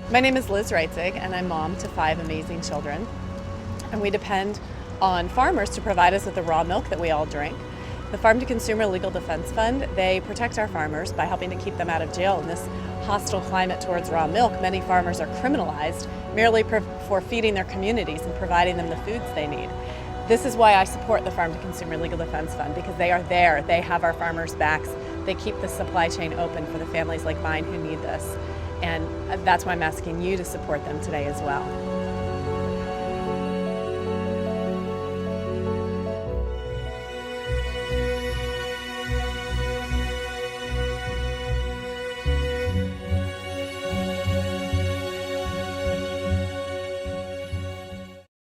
My name is Liz Reitzig, and I'm mom to 5 amazing children. And we depend on farmers to provide us with the raw milk that we all drink. The Farm to Consumer Legal Defense Fund, they protect our farmers by helping to keep them out of jail. In this hostile climate towards raw milk, many farmers are criminalized merely for feeding their communities and providing them the foods they need. This is why I support the Farm to Consumer Legal Defense Fund, because they are there, they have our farmers' backs, they keep the supply chain open for the families like mine who need this. And that's why I'm asking you to support them today as well.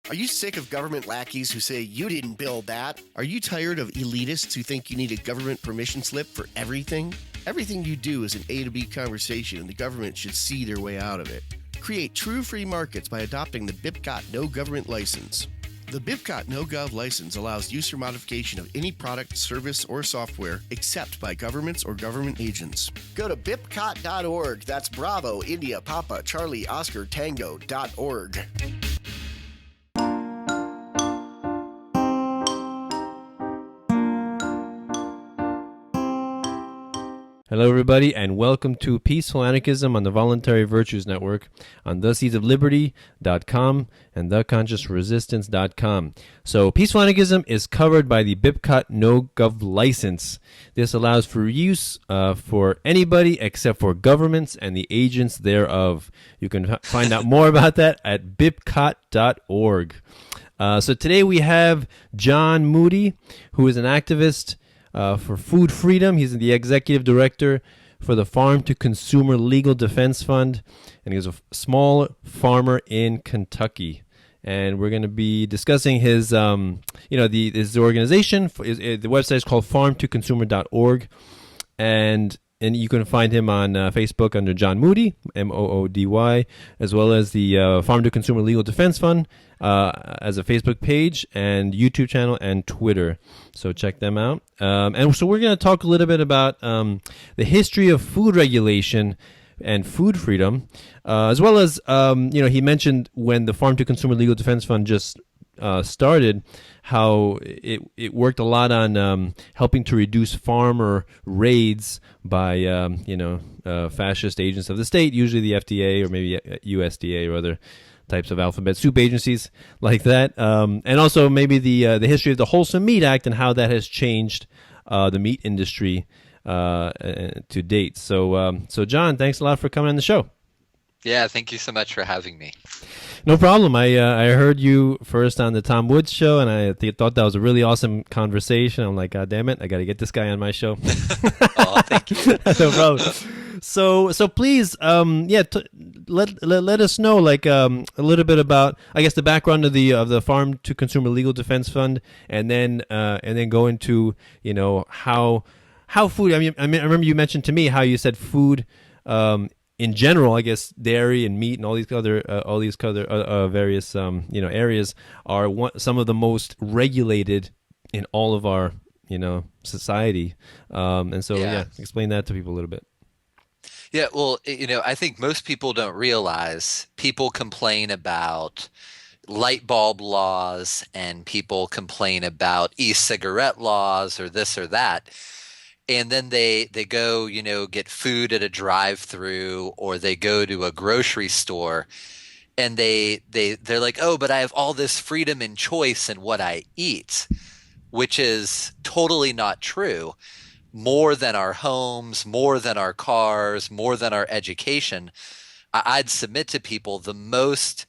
Are you sick of government lackeys who say you didn't build that? Are you tired of elitists who think you need a government permission slip for everything? Everything you do is an A to B conversation, and the government should see their way out of it. Create true free markets by adopting the BIPCOT No Government License. The BIPCOT No Gov license allows use or modification of any product, service, or software except by governments or government agents. Go to bipcot.org. That's Bravo, India, Papa, Charlie, Oscar, Tango.org. Hello, everybody, and welcome to Peaceful Anarchism on the Voluntary Virtues Network on theseedsofliberty.com and theconsciousresistance.com. So, Peaceful Anarchism is covered by the BIPCOT No Gov license. This allows for use for anybody except for governments and the agents thereof. You can find out more about that at bipcot.org. So today we have John Moody, who is an activist for food freedom. He's the executive director for the Farm to Consumer Legal Defense Fund, and he's a small farmer in Kentucky. And we're going to be discussing his, his organization. The website is called farmtoconsumer.org, and you can find him on Facebook under John Moody, Moody, as well as the Farm to Consumer Legal Defense Fund as a Facebook page and YouTube channel and Twitter. So check them out. And so we're going to talk a little bit about the history of food regulation and food freedom, as well as, he mentioned when the Farm to Consumer Legal Defense Fund just started, how it worked a lot on helping to reduce farmer raids by fascist agents of the state, usually the FDA or maybe USDA or other types of alphabet soup agencies like that, and also maybe the history of the Wholesome Meat Act and how that has changed the meat industry to date. So John, thanks a lot for coming on the show. Yeah, thank you so much for having me. No problem. I heard you first on the Tom Woods show, and I thought that was a really awesome conversation. I'm like, God damn it, I got to get this guy on my show. Oh, thank you. No problem. So please, let us know like a little bit about, I guess, the background of the Farm to Consumer Legal Defense Fund, and then go into how food. I remember you mentioned to me how you said food. In general, I guess dairy and meat and all these other various areas are some of the most regulated in all of our society. And so explain that to people a little bit. Yeah, well, I think most people don't realize people complain about light bulb laws and people complain about e-cigarette laws or this or that. And then they go, get food at a drive-through, or they go to a grocery store, and they're like, oh, but I have all this freedom and choice in what I eat, which is totally not true. More than our homes, more than our cars, more than our education, I'd submit to people the most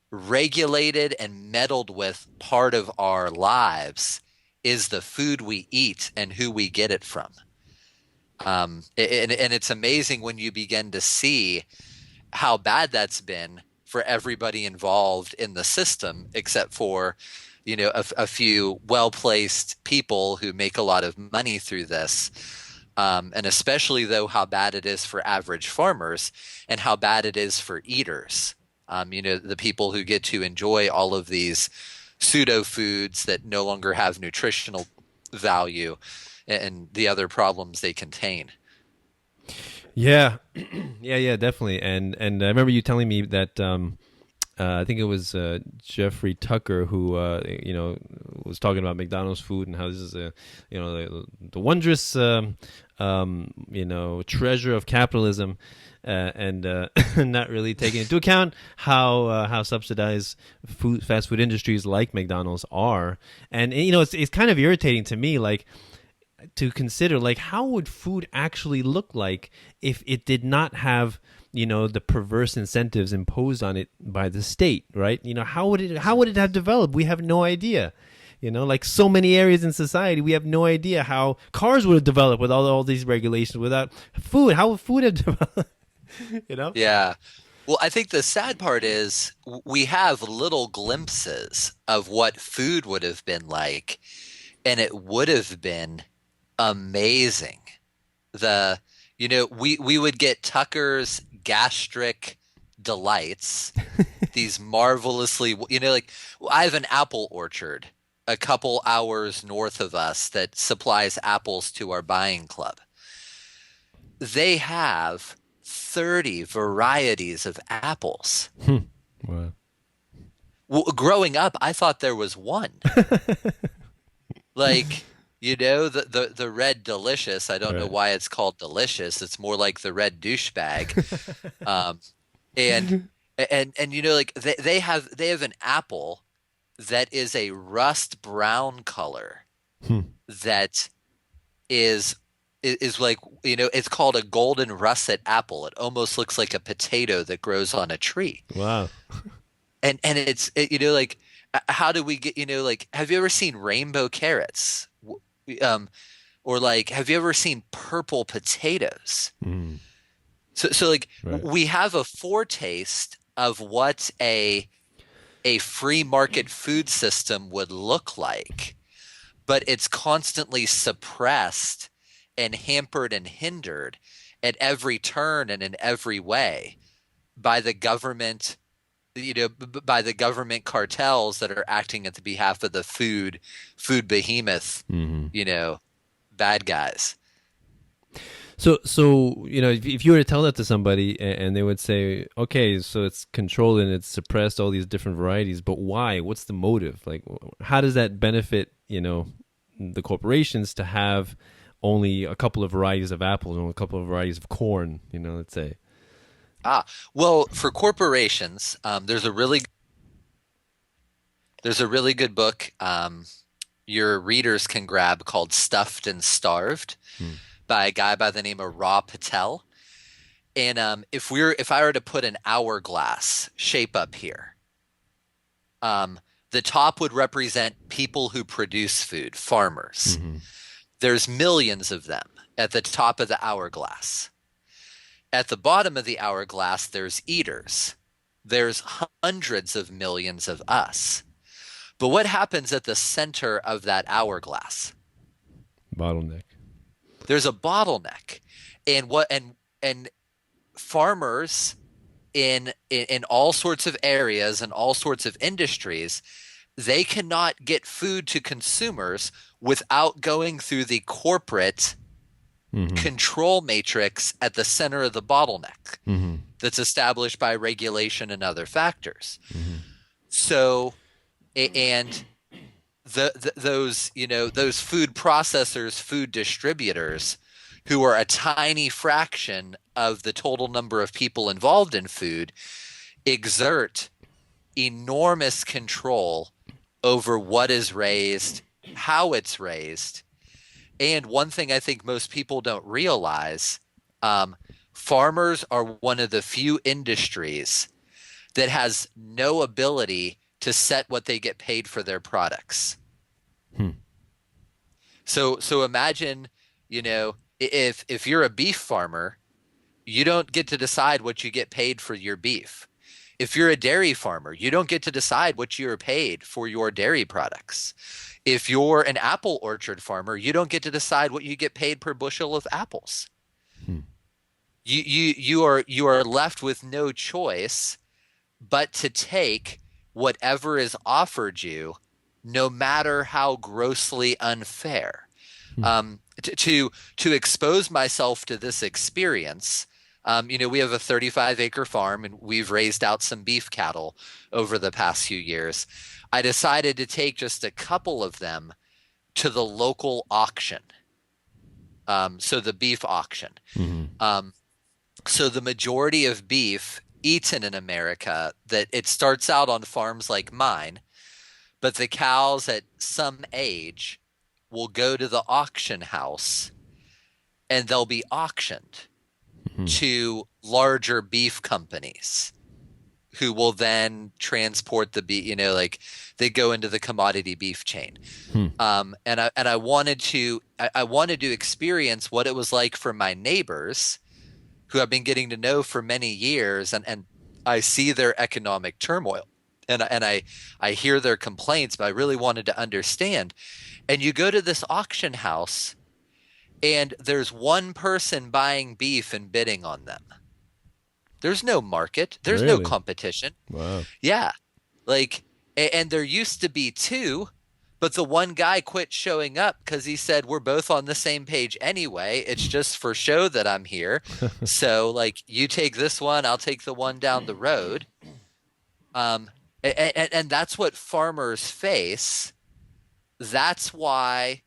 regulated and meddled with part of our lives is the food we eat and who we get it from. And it's amazing when you begin to see how bad that's been for everybody involved in the system, except for, a few well-placed people who make a lot of money through this. And especially, though, how bad it is for average farmers and how bad it is for eaters. The people who get to enjoy all of these pseudo foods that no longer have nutritional value and the other problems they contain. Yeah. Yeah, definitely. And I remember you telling me that I think it was Jeffrey Tucker who was talking about McDonald's food and how this is the wondrous treasure of capitalism, and not really taking into account how subsidized fast food industries like McDonald's are. And it's kind of irritating to me, like, to consider, like, how would food actually look like if it did not have the perverse incentives imposed on it by the state, right? How would it have developed? We have no idea. Like so many areas in society, we have no idea how cars would have developed with all these regulations. Without food, how would food have developed? Yeah. Well, I think the sad part is we have little glimpses of what food would have been like, and it would have been amazing. We would get Tucker's gastric delights, these marvelously, like, I have an apple orchard a couple hours north of us that supplies apples to our buying club. They have 30 varieties of apples. Wow. Well, growing up, I thought there was one. Like, the red delicious. I don't know why it's called delicious. It's more like the red douchebag. And like they have an apple that is a rust brown color that is like, it's called a golden russet apple. It almost looks like a potato that grows on a tree. Wow. And it's like, how do we get, like, have you ever seen rainbow carrots? Or like, have you ever seen purple potatoes? So like, we have a foretaste of what a free market food system would look like, but it's constantly suppressed and hampered and hindered at every turn and in every way by the government, by the government cartels that are acting at the behalf of the food behemoth, bad guys. So if you were to tell that to somebody and they would say, okay, so it's controlled and it's suppressed all these different varieties, but why? What's the motive? Like, how does that benefit, the corporations to have only a couple of varieties of apples or a couple of varieties of corn, let's say? Well, for corporations, there's a really good book your readers can grab called Stuffed and Starved by a guy by the name of Ra Patel. And if I were to put an hourglass shape up here, the top would represent people who produce food, farmers. There's millions of them at the top of the hourglass. At the bottom of the hourglass, there's eaters. There's hundreds of millions of us. But what happens at the center of that hourglass? Bottleneck. There's a bottleneck. And farmers in all sorts of areas and all sorts of industries, they cannot get food to consumers without going through the corporate control matrix at the center of the bottleneck that's established by regulation and other factors. So, and those food processors, food distributors, who are a tiny fraction of the total number of people involved in food, exert enormous control over what is raised, how it's raised. And one thing I think most people don't realize, farmers are one of the few industries that has no ability to set what they get paid for their products. So imagine, if you're a beef farmer, you don't get to decide what you get paid for your beef. If you're a dairy farmer, you don't get to decide what you're paid for your dairy products. If you're an apple orchard farmer, you don't get to decide what you get paid per bushel of apples. You are left with no choice but to take whatever is offered you, no matter how grossly unfair. To expose myself to this experience, We have a 35-acre farm and we've raised out some beef cattle over the past few years. I decided to take just a couple of them to the local auction. So the beef auction. So the majority of beef eaten in America, that it starts out on farms like mine, but the cows at some age will go to the auction house and they'll be auctioned to larger beef companies who will then transport the beef, like they go into the commodity beef chain. And I wanted to experience what it was like for my neighbors who I've been getting to know for many years, and I see their economic turmoil and I hear their complaints, but I really wanted to understand. And you go to this auction house and there's one person buying beef and bidding on them. There's no market. There's no competition. Wow. Yeah. And there used to be two, but the one guy quit showing up because he said, we're both on the same page anyway. It's just for show that I'm here. So you take this one, I'll take the one down the road. And that's what farmers face. That's why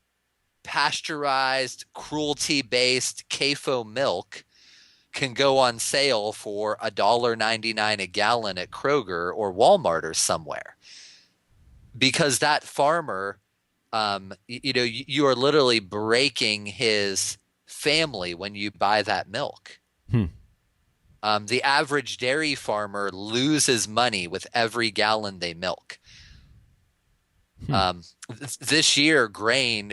pasteurized, cruelty-based CAFO milk can go on sale for $1.99 a gallon at Kroger or Walmart or somewhere. Because that farmer, you are literally breaking his family when you buy that milk. The average dairy farmer loses money with every gallon they milk. This year, grain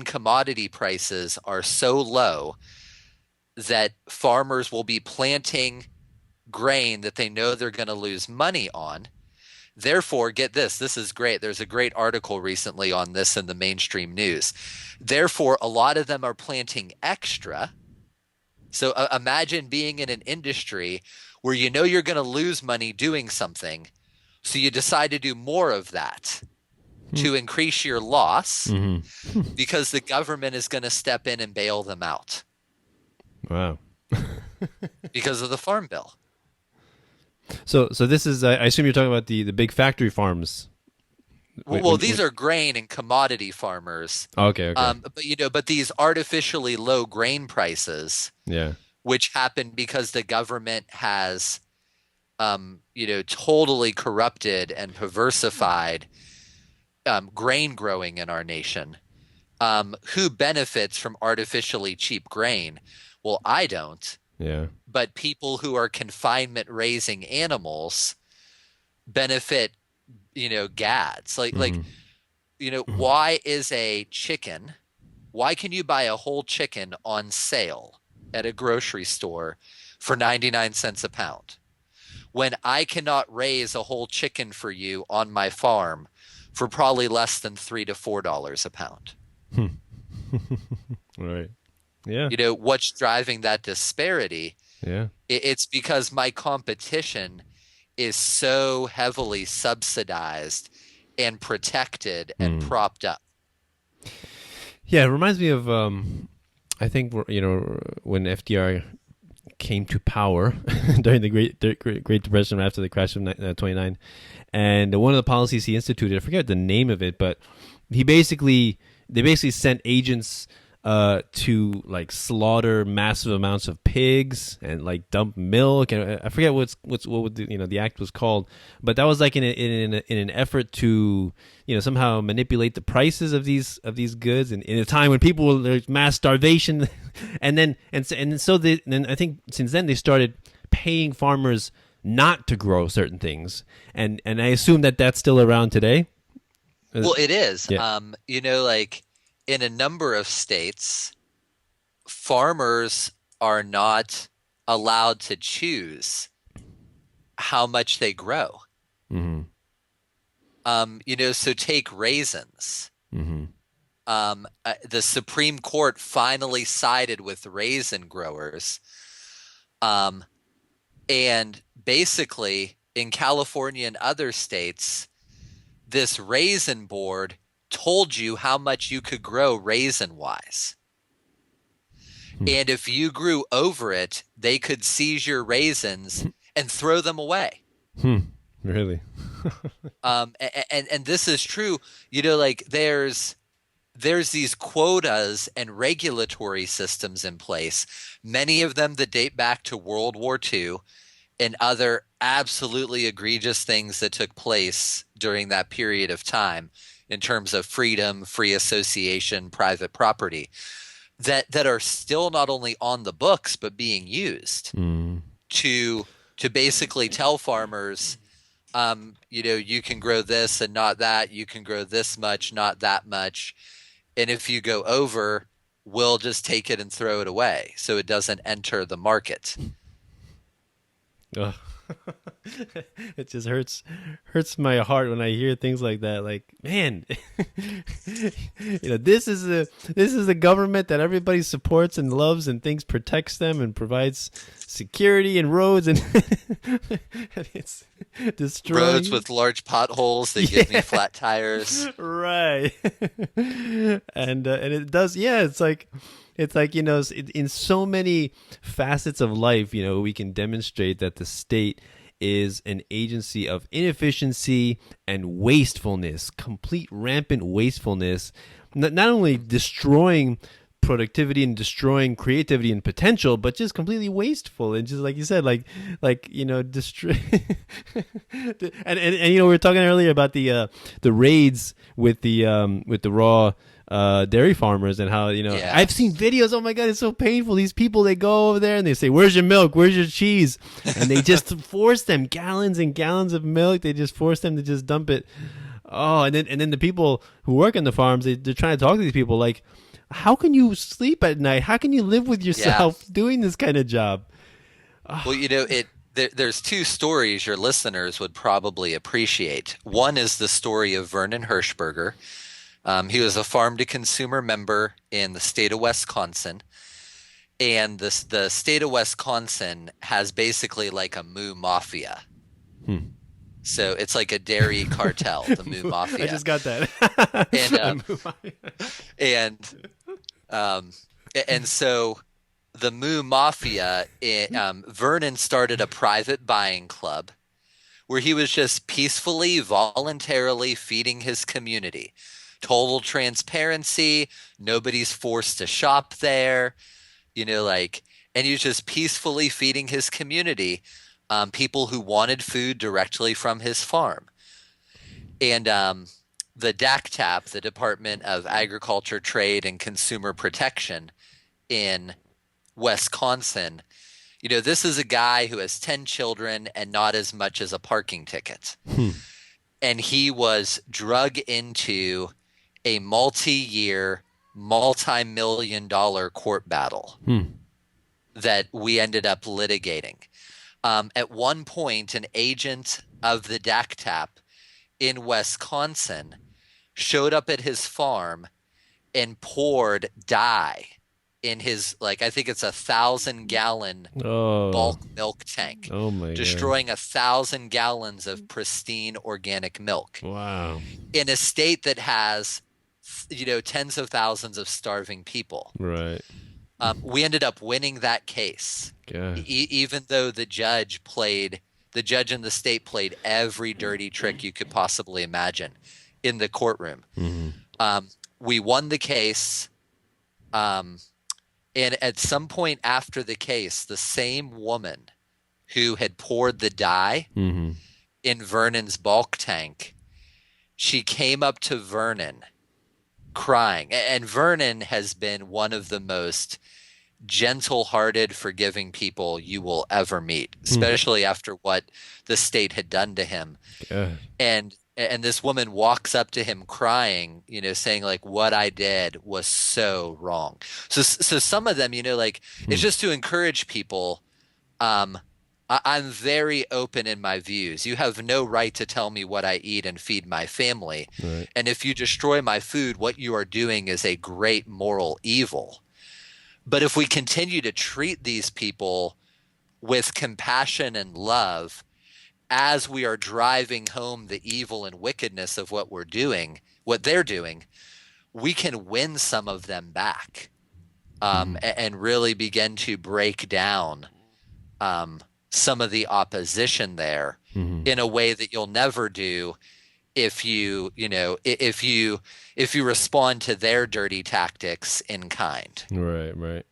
commodity prices are so low that farmers will be planting grain that they know they're going to lose money on. Therefore, get this is great. There's a great article recently on this in the mainstream news. Therefore, a lot of them are planting extra. So imagine being in an industry where you know you're going to lose money doing something, so you decide to do more of that to increase your loss because the government is going to step in and bail them out. Wow. Because of the farm bill. So this is, I assume you're talking about the big factory farms. These are grain and commodity farmers. Okay. But these artificially low grain prices, which happen because the government has, totally corrupted and perversified grain growing in our nation. Who benefits from artificially cheap grain? Well, I don't. Yeah. But people who are confinement raising animals benefit, gads. Why is a chicken? Why can you buy a whole chicken on sale at a grocery store for 99 cents a pound when I cannot raise a whole chicken for you on my farm for probably less than $3 to $4 a pound? Right. Yeah. What's driving that disparity? Yeah. It's because my competition is so heavily subsidized and protected and propped up. Yeah, it reminds me of I think when FDR came to power during the Great Depression after the crash of 29, and one of the policies he instituted, I forget the name of it, but they basically sent agents to slaughter massive amounts of pigs and dump milk, and I forget what the act was called, but that was in an effort to somehow manipulate the prices of these goods, and in a time when there's mass starvation, and then I think since then they started paying farmers not to grow certain things, and I assume that's still around today. Well, it is. Yeah. In a number of states, farmers are not allowed to choose how much they grow. So take raisins. The Supreme Court finally sided with raisin growers. And basically, in California and other states, this raisin board told you how much you could grow raisin-wise. And if you grew over it, they could seize your raisins and throw them away. Really? And this is true. Like there's these quotas and regulatory systems in place, many of them that date back to World War II and other absolutely egregious things that took place during that period of time in terms of freedom, free association, private property, that are still not only on the books but being used to basically tell farmers, you can grow this and not that, you can grow this much, not that much. And if you go over, we'll just take it and throw it away so it doesn't enter the market. Oh. It just hurts my heart when I hear things like that. Like, man, this is the government that everybody supports and loves and thinks protects them and provides security and roads and it's destroying roads with large potholes that give me flat tires. Right. And it does. Yeah. It's like, in so many facets of life, we can demonstrate that the state is an agency of inefficiency and wastefulness, complete rampant wastefulness, not only destroying productivity and destroying creativity and potential, but just completely wasteful. And just like you said, destroy. and we were talking earlier about the raids with the raw dairy farmers and how I've seen videos. Oh my god, it's so painful. These people, they go over there and they say, "Where's your milk? Where's your cheese?" And they just force them gallons and gallons of milk. They just force them to just dump it. Oh, and then the people who work on the farms, they're trying to talk to these people like, how can you sleep at night? How can you live with yourself doing this kind of job? Well, there's two stories your listeners would probably appreciate. One is the story of Vernon Hershberger. He was a farm-to-consumer member in the state of Wisconsin, and the state of Wisconsin has basically like a moo-mafia. So it's like a dairy cartel, the moo-mafia. I just got that. And so the moo-mafia, Vernon started a private buying club where he was just peacefully, voluntarily feeding his community. Total transparency. Nobody's forced to shop there, and he was just peacefully feeding his community, people who wanted food directly from his farm. And the DACTAP, the Department of Agriculture, Trade, and Consumer Protection in Wisconsin, this is a guy who has 10 children and not as much as a parking ticket. And he was drug into a multi-year, multi-million-dollar court battle that we ended up litigating. At one point, an agent of the DACTAP in Wisconsin showed up at his farm and poured dye in his, I think it's 1,000-gallon bulk milk tank. Oh my God. Destroying 1,000 gallons of pristine organic milk. Wow. In a state that has, tens of thousands of starving people. Right. We ended up winning that case. Even though the judge in the state played every dirty trick you could possibly imagine in the courtroom. We won the case. And at some point after the case, the same woman who had poured the dye in Vernon's bulk tank, she came up to Vernon crying. And Vernon has been one of the most gentle-hearted, forgiving people you will ever meet, especially after what the state had done to him. And this woman walks up to him crying, saying what I did was so wrong. So some of them, it's just to encourage people. I'm very open in my views. You have no right to tell me what I eat and feed my family. Right. And if you destroy my food, what you are doing is a great moral evil. But if we continue to treat these people with compassion and love as we are driving home the evil and wickedness of what they're doing, we can win some of them back. and really begin to break down some of the opposition there in a way that you'll never do if you respond to their dirty tactics in kind. Right.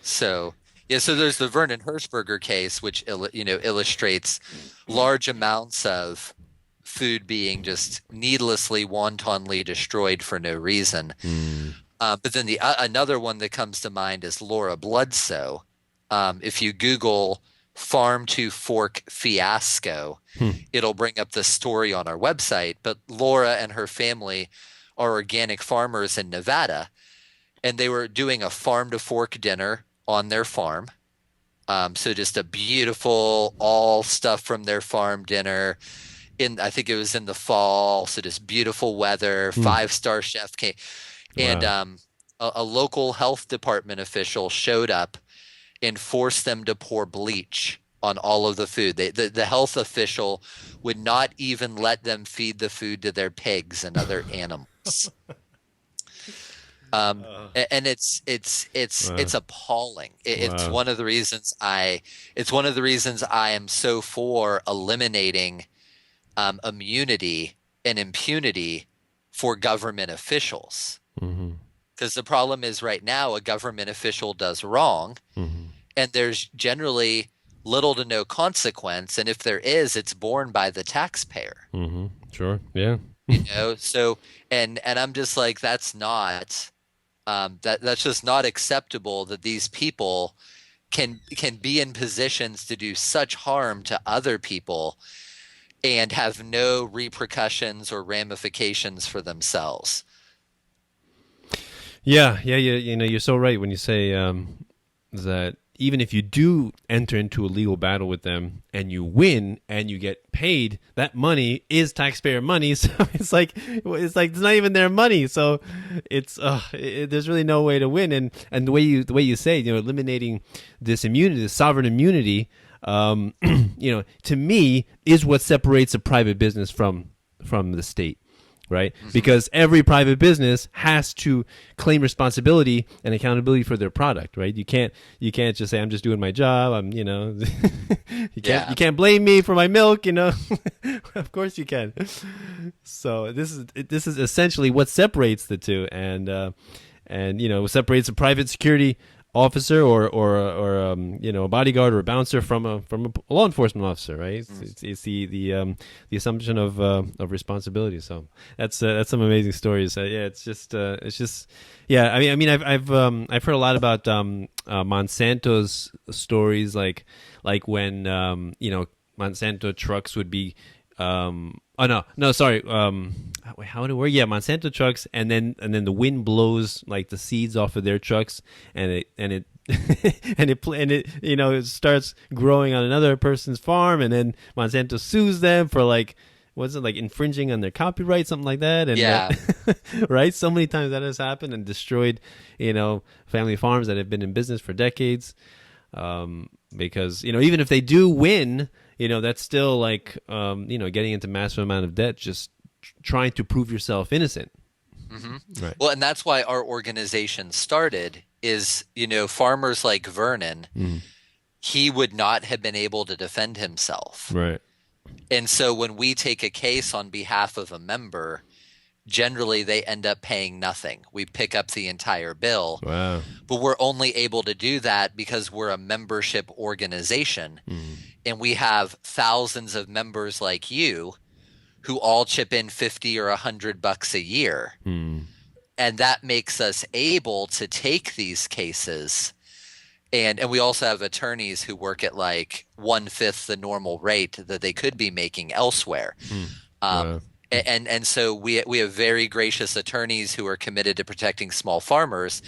So there's the Vernon Hershberger case, which illustrates large amounts of food being just needlessly, wantonly destroyed for no reason. But then another one that comes to mind is Laura Bledsoe. If you Google farm to fork fiasco, it'll bring up the story on our website. But Laura and her family are organic farmers in Nevada, and they were doing a farm to fork dinner on their farm. So just a beautiful, all stuff from their farm dinner. I think it was in the fall, so just beautiful weather, 5-star chef came. And a local health department official showed up and forced them to pour bleach on all of the food. The health official would not even let them feed the food to their pigs and other animals. And it's appalling. It's one of the reasons I am so for eliminating immunity and impunity for government officials. Because the problem is right now a government official does wrong, and there's generally little to no consequence, and if there is, it's borne by the taxpayer. Sure, yeah. So and I'm just like, that's not that's just not acceptable that these people can be in positions to do such harm to other people and have no repercussions or ramifications for themselves. Yeah, you're so right when you say that even if you do enter into a legal battle with them and you win and you get paid, that money is taxpayer money. So it's like it's not even their money. So it's there's really no way to win. And the way you say, eliminating this immunity, this sovereign immunity, to me is what separates a private business from the state. Right? Because every private business has to claim responsibility and accountability for their product, right? You can't just say, I'm just doing my job. you can't blame me for my milk, Of course you can. So this is essentially what separates the two, and separates a private security officer or a bodyguard or a bouncer from a law enforcement officer, right? It's the assumption of responsibility. So that's some amazing stories. It's just I mean I've heard a lot about Monsanto's stories, like when Monsanto trucks would be how do we? Yeah, Monsanto trucks, and then the wind blows like the seeds off of their trucks, and it it starts growing on another person's farm, and then Monsanto sues them for infringing on their copyright, something like that, and right? So many times that has happened and destroyed family farms that have been in business for decades, because even if they do win, that's still like getting into massive amount of debt, just trying to prove yourself innocent. Right. Well, and that's why our organization started is, farmers like Vernon, he would not have been able to defend himself. Right. And so when we take a case on behalf of a member, generally they end up paying nothing. We pick up the entire bill. Wow. But we're only able to do that because we're a membership organization. And we have thousands of members like you who all chip in $50 or $100 a year. And that makes us able to take these cases. And we also have attorneys who work at like 1/5 the normal rate that they could be making elsewhere. Wow. And so we have very gracious attorneys who are committed to protecting small farmers.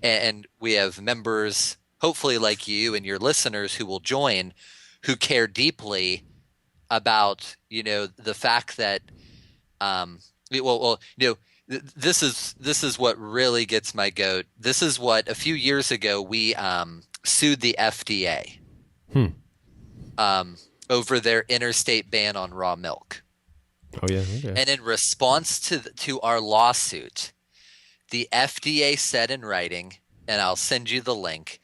And we have members, hopefully like you and your listeners, who will join, who care deeply about the fact that this is what really gets my goat. This is what a few years ago we sued the FDA over their interstate ban on raw milk. Oh yeah. Okay. And in response to our lawsuit, the FDA said in writing, and I'll send you the link,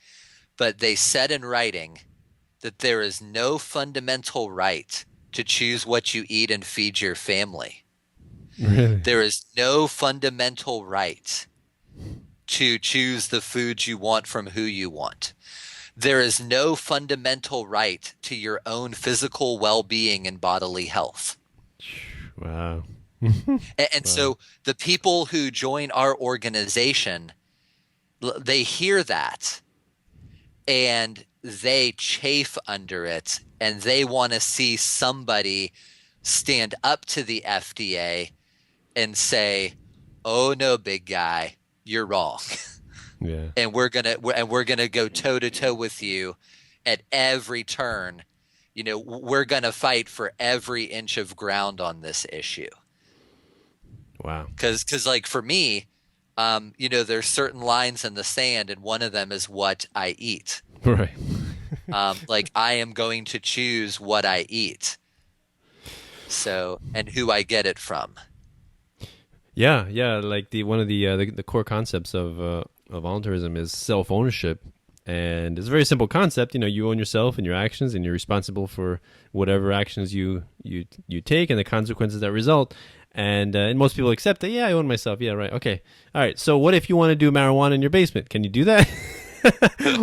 but they said in writing that there is no fundamental right to choose what you eat and feed your family. Really? There is no fundamental right to choose the foods you want from who you want. There is no fundamental right to your own physical well-being and bodily health. Wow. And so the people who join our organization, they hear that and they chafe under it, and they want to see somebody stand up to the FDA and say, "Oh no, big guy, you're wrong." Yeah. And we're gonna go toe to toe with you at every turn. You know, we're gonna fight for every inch of ground on this issue. Wow. Because like for me, you know, there's certain lines in the sand, and one of them is what I eat. Right. Like I am going to choose what I eat. So, and who I get it from. Yeah, yeah. Like one of the core concepts of voluntarism is self-ownership, and it's a very simple concept. You know, you own yourself and your actions, and you're responsible for whatever actions you take and the consequences that result. And most people accept that. Yeah, I own myself. Yeah, right. Okay. All right. So what if you want to do marijuana in your basement? Can you do that?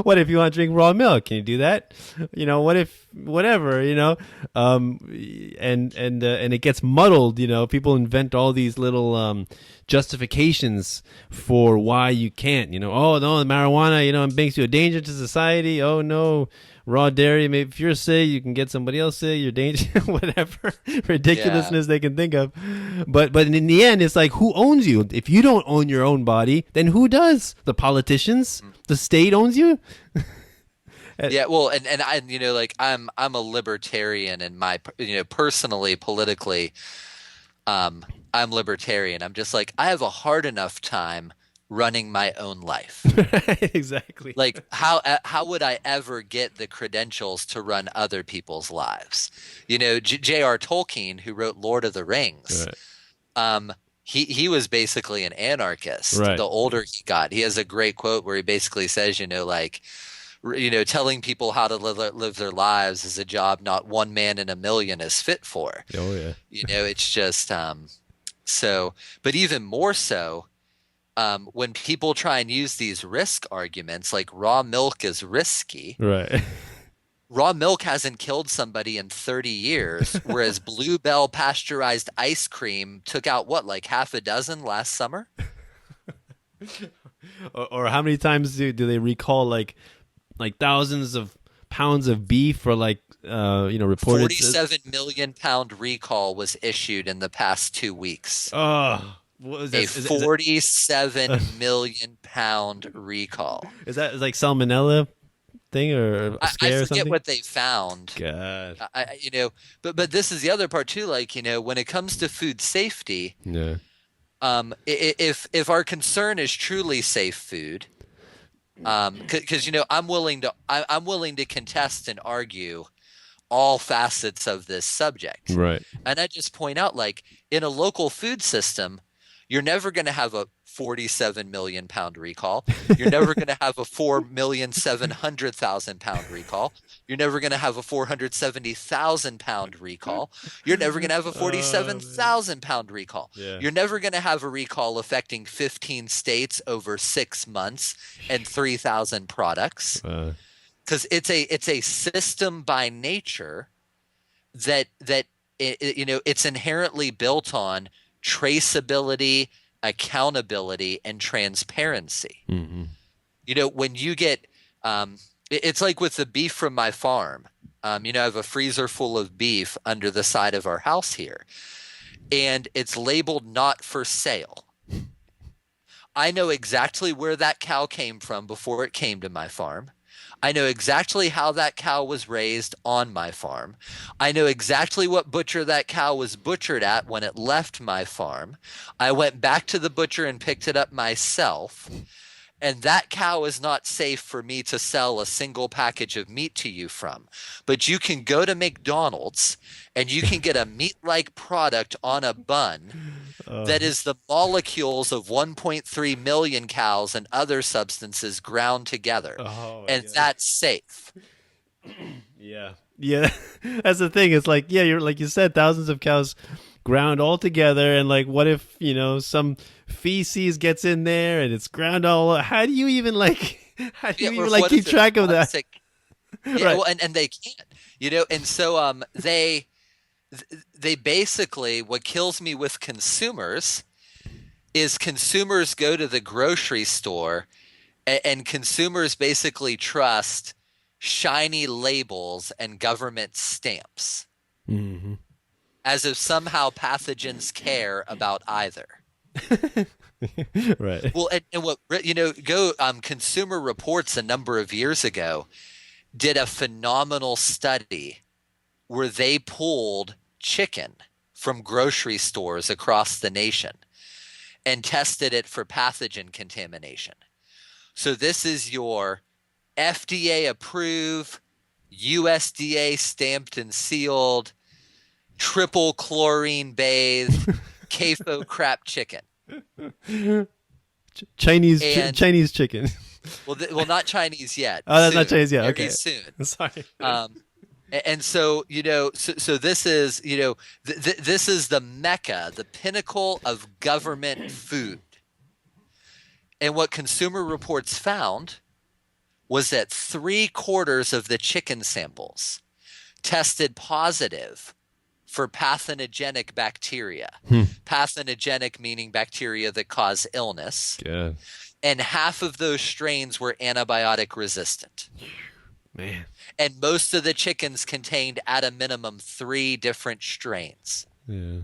What if you want to drink raw milk? Can you do that? You know, what if whatever, you know? And it gets muddled, you know. People invent all these little justifications for why you can't, you know. Oh, no, the marijuana, you know, it makes you a danger to society. Oh, no, raw dairy, maybe if you're sick, you can get somebody else sick, you're dangerous, whatever ridiculousness they can think of. But in the end, it's like, who owns you? If you don't own your own body, then who does? The politicians? The state owns you? Yeah, well, and I, you know, like I'm a libertarian, and you know, personally, politically, I'm libertarian. I'm just like, I have a hard enough time running my own life. Exactly. Like how would I ever get the credentials to run other people's lives? You know, J.R.R. Tolkien, who wrote Lord of the Rings, he was basically an anarchist. Right. The older he got, he has a great quote where he basically says, you know, like, you know, telling people how to live their lives is a job not one man in a million is fit for. Oh yeah. You know, it's just so, but even more so, when people try and use these risk arguments, like raw milk is risky. Right. Raw milk hasn't killed somebody in 30 years, whereas Bluebell pasteurized ice cream took out what, like half a dozen last summer? Or how many times do they recall like thousands of pounds of beef for like you know, reported 47 million pound recall was issued in the past 2 weeks. Oh, what was that? A 47 million pound recall. Is that like salmonella thing or a scare I or forget something? what they found. God. You know, but this is the other part too. Like, you know, when it comes to food safety, Yeah. If our concern is truly safe food, because you know, I'm willing to contest and argue all facets of this subject. Right. And I just point out, like, in a local food system, you're never going to have a 47 million pound recall. You're never going to have a 4,700,000 pound recall. You're never going to have a 470,000 pound recall. You're never going to have a 47,000 pound recall. Yeah. You're never going to have a recall affecting 15 states over 6 months and 3,000 products. Because it's a system by nature that you know, it's inherently built on traceability, accountability, and transparency. Mm-hmm. You know, when you get it's like with the beef from my farm. You know, I have a freezer full of beef under the side of our house here, and it's labeled not for sale. I know exactly where that cow came from before it came to my farm. I know exactly how that cow was raised on my farm. I know exactly what butcher that cow was butchered at when it left my farm. I went back to the butcher and picked it up myself. And that cow is not safe for me to sell a single package of meat to you from. But you can go to McDonald's and you can get a meat-like product on a bun that is the molecules of 1.3 million cows and other substances ground together. Oh, and God. that's safe. Yeah. Yeah. That's the thing. It's like, yeah, you're like you said, thousands of cows ground all together, and like, what if, some feces gets in there and it's ground all? How do you even keep track of that? Yeah, Right. well, and they can't, and so they basically, what kills me with consumers is consumers go to the grocery store and consumers basically trust shiny labels and government stamps Mm-hmm. as if somehow pathogens care about either. Right. Well, and what Consumer Reports a number of years ago did a phenomenal study where they pulled chicken from grocery stores across the nation and tested it for pathogen contamination. So this is your FDA approved, USDA stamped and sealed, triple chlorine bathed, CAFO crap chicken. Chinese chicken. Well, not Chinese yet. Oh, that's soon, not Chinese yet. very Okay. soon. Sorry. And so, so this is, this is the mecca, the pinnacle of government food. And what Consumer Reports found was that 3/4 of the chicken samples tested positive for pathogenic bacteria. Pathogenic meaning bacteria that cause illness. Yeah. And half of those strains were antibiotic resistant. Man. And most of the chickens contained at a minimum 3 different strains. Yeah.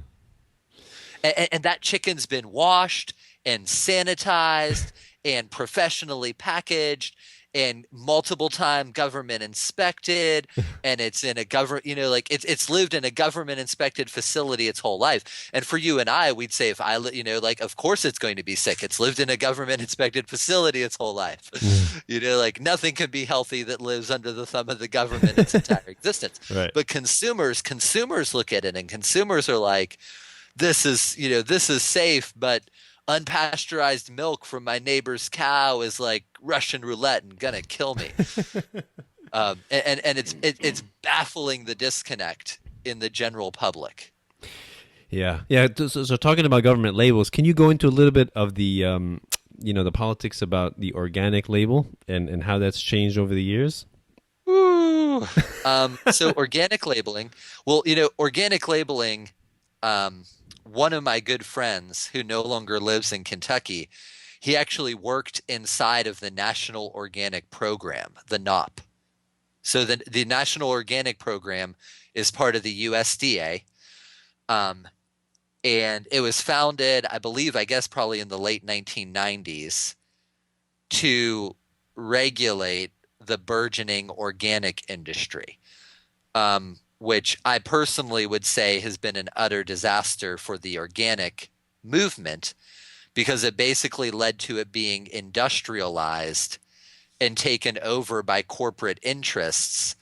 And that chicken's been washed and sanitized and professionally packaged and multiple time government inspected, and it's in a government, it's lived in a government inspected facility its whole life. And for you and I, we'd say, if I, of course it's going to be sick. It's lived in a government inspected facility its whole life. Nothing can be healthy that lives under the thumb of the government its entire existence. Right. But consumers look at it, and consumers are like, this is safe, but unpasteurized milk from my neighbor's cow is like Russian roulette and gonna kill me. And it's baffling, the disconnect in the general public. Yeah. So talking about government labels, can you go into a little bit of the the politics about the organic label and how that's changed over the years? So organic labeling. Well, organic labeling. One of my good friends who no longer lives in Kentucky, he actually worked inside of the National Organic Program, the NOP. So the National Organic Program is part of the USDA. And it was founded, I guess probably in the late 1990s to regulate the burgeoning organic industry. Which I personally would say has been an utter disaster for the organic movement, because it basically led to it being industrialized and taken over by corporate interests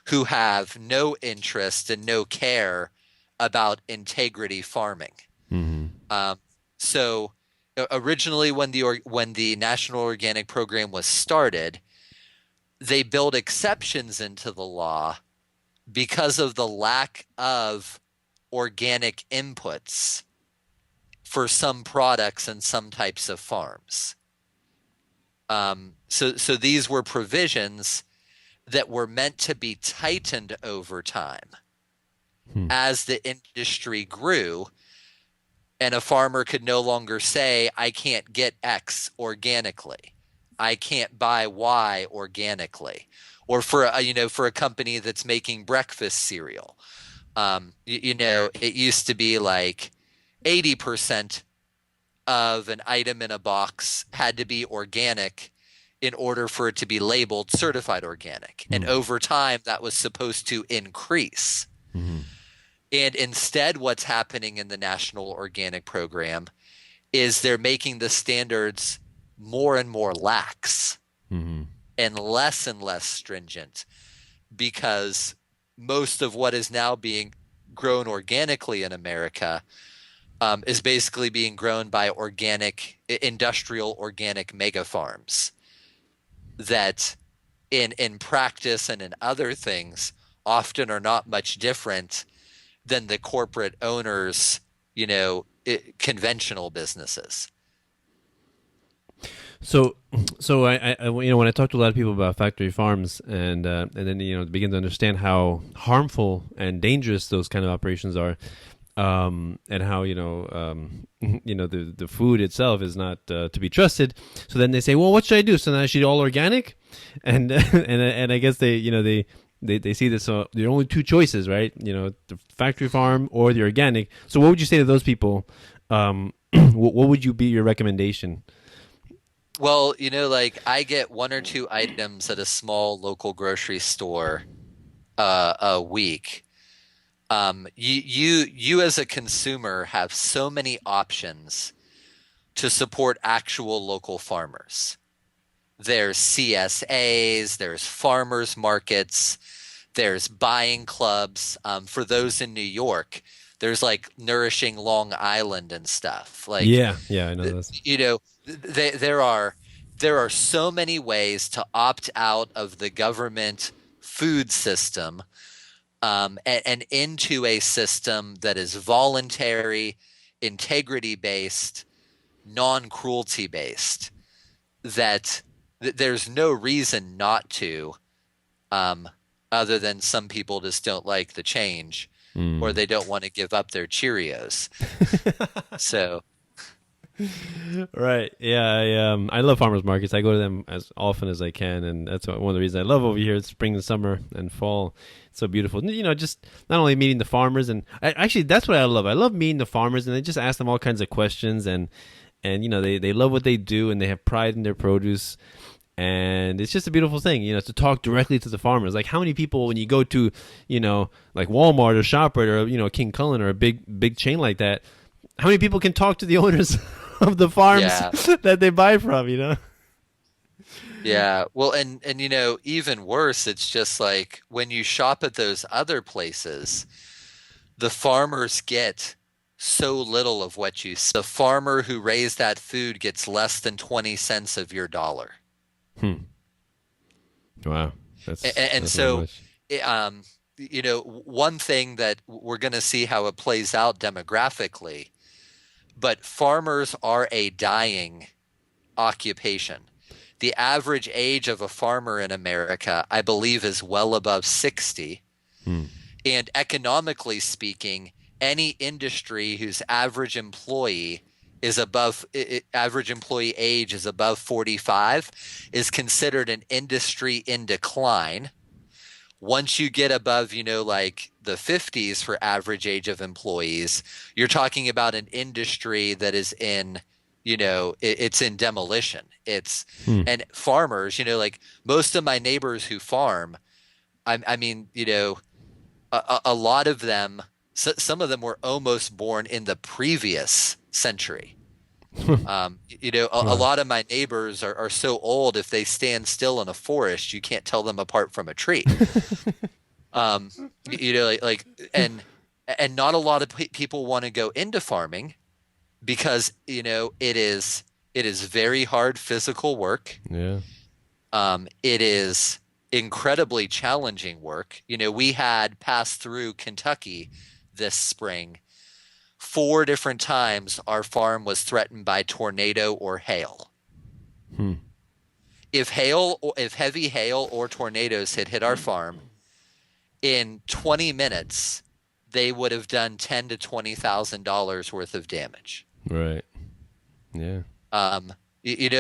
who have no interest and no care about integrity farming. Mm-hmm. So originally when the National Organic Program was started, they built exceptions into the law because of the lack of organic inputs for some products and some types of farms. So these were provisions that were meant to be tightened over time as the industry grew, and a farmer could no longer say, I can't get X organically. I can't buy Y organically. Or for a company that's making breakfast cereal, it used to be like 80% of an item in a box had to be organic in order for it to be labeled certified organic. And over time, that was supposed to increase. Mm-hmm. And instead, what's happening in the National Organic Program is they're making the standards more and more lax Hmm. and less stringent, because most of what is now being grown organically in America is basically being grown by industrial organic mega farms that in practice and in other things often are not much different than the corporate owners, conventional businesses. So, when I talk to a lot of people about factory farms, and then begin to understand how harmful and dangerous those kind of operations are, and how the food itself is not to be trusted. So then they say, well, what should I do? So now I should eat all organic, and and I guess they see this. So there are only two choices, right? The factory farm or the organic. So what would you say to those people? What would you be your recommendation? Well, I get one or two items at a small local grocery store a week. You as a consumer have so many options to support actual local farmers. There's CSAs, there's farmers markets, there's buying clubs. For those in New York, there's like Nourishing Long Island and stuff. Like, yeah, I know this. There are so many ways to opt out of the government food system, and into a system that is voluntary, integrity based, non-cruelty based, that there's no reason not to, other than some people just don't like the change, or they don't want to give up their Cheerios. So. Right. Yeah. I love farmers markets. I go to them as often as I can, and that's one of the reasons I love over here. It's spring and summer and fall. It's so beautiful. Just not only meeting the farmers, and actually that's what I love. I love meeting the farmers, and they just ask them all kinds of questions, and they love what they do, and they have pride in their produce. And it's just a beautiful thing, to talk directly to the farmers. Like, how many people, when you go to, like Walmart or ShopRite or, King Cullen or a big chain like that, how many people can talk to the owners of the farms that they buy from, Yeah. Well, and even worse, it's just like when you shop at those other places, the farmers get so little of what you see. The farmer who raised that food gets less than 20 cents of your dollar. Wow. And so, one thing that we're going to see how it plays out demographically, but farmers are a dying occupation. The average age of a farmer in America, I believe, is well above 60. And economically speaking, any industry whose average employee age is above 45 is considered an industry in decline. Once you get above, like the 50s for average age of employees, you're talking about an industry that is in, it's in demolition. And farmers, like most of my neighbors who farm, I mean, a lot of them, some of them were almost born in the previous century. A lot of my neighbors are so old, if they stand still in a forest, you can't tell them apart from a tree. And not a lot of people want to go into farming because, it is very hard physical work. Yeah. It is incredibly challenging work. We had passed through Kentucky this spring. 4 different times our farm was threatened by tornado or hail. If heavy hail or tornadoes had hit our farm, in 20 minutes, they would have done $10,000 to $20,000 worth of damage. Right. Yeah. It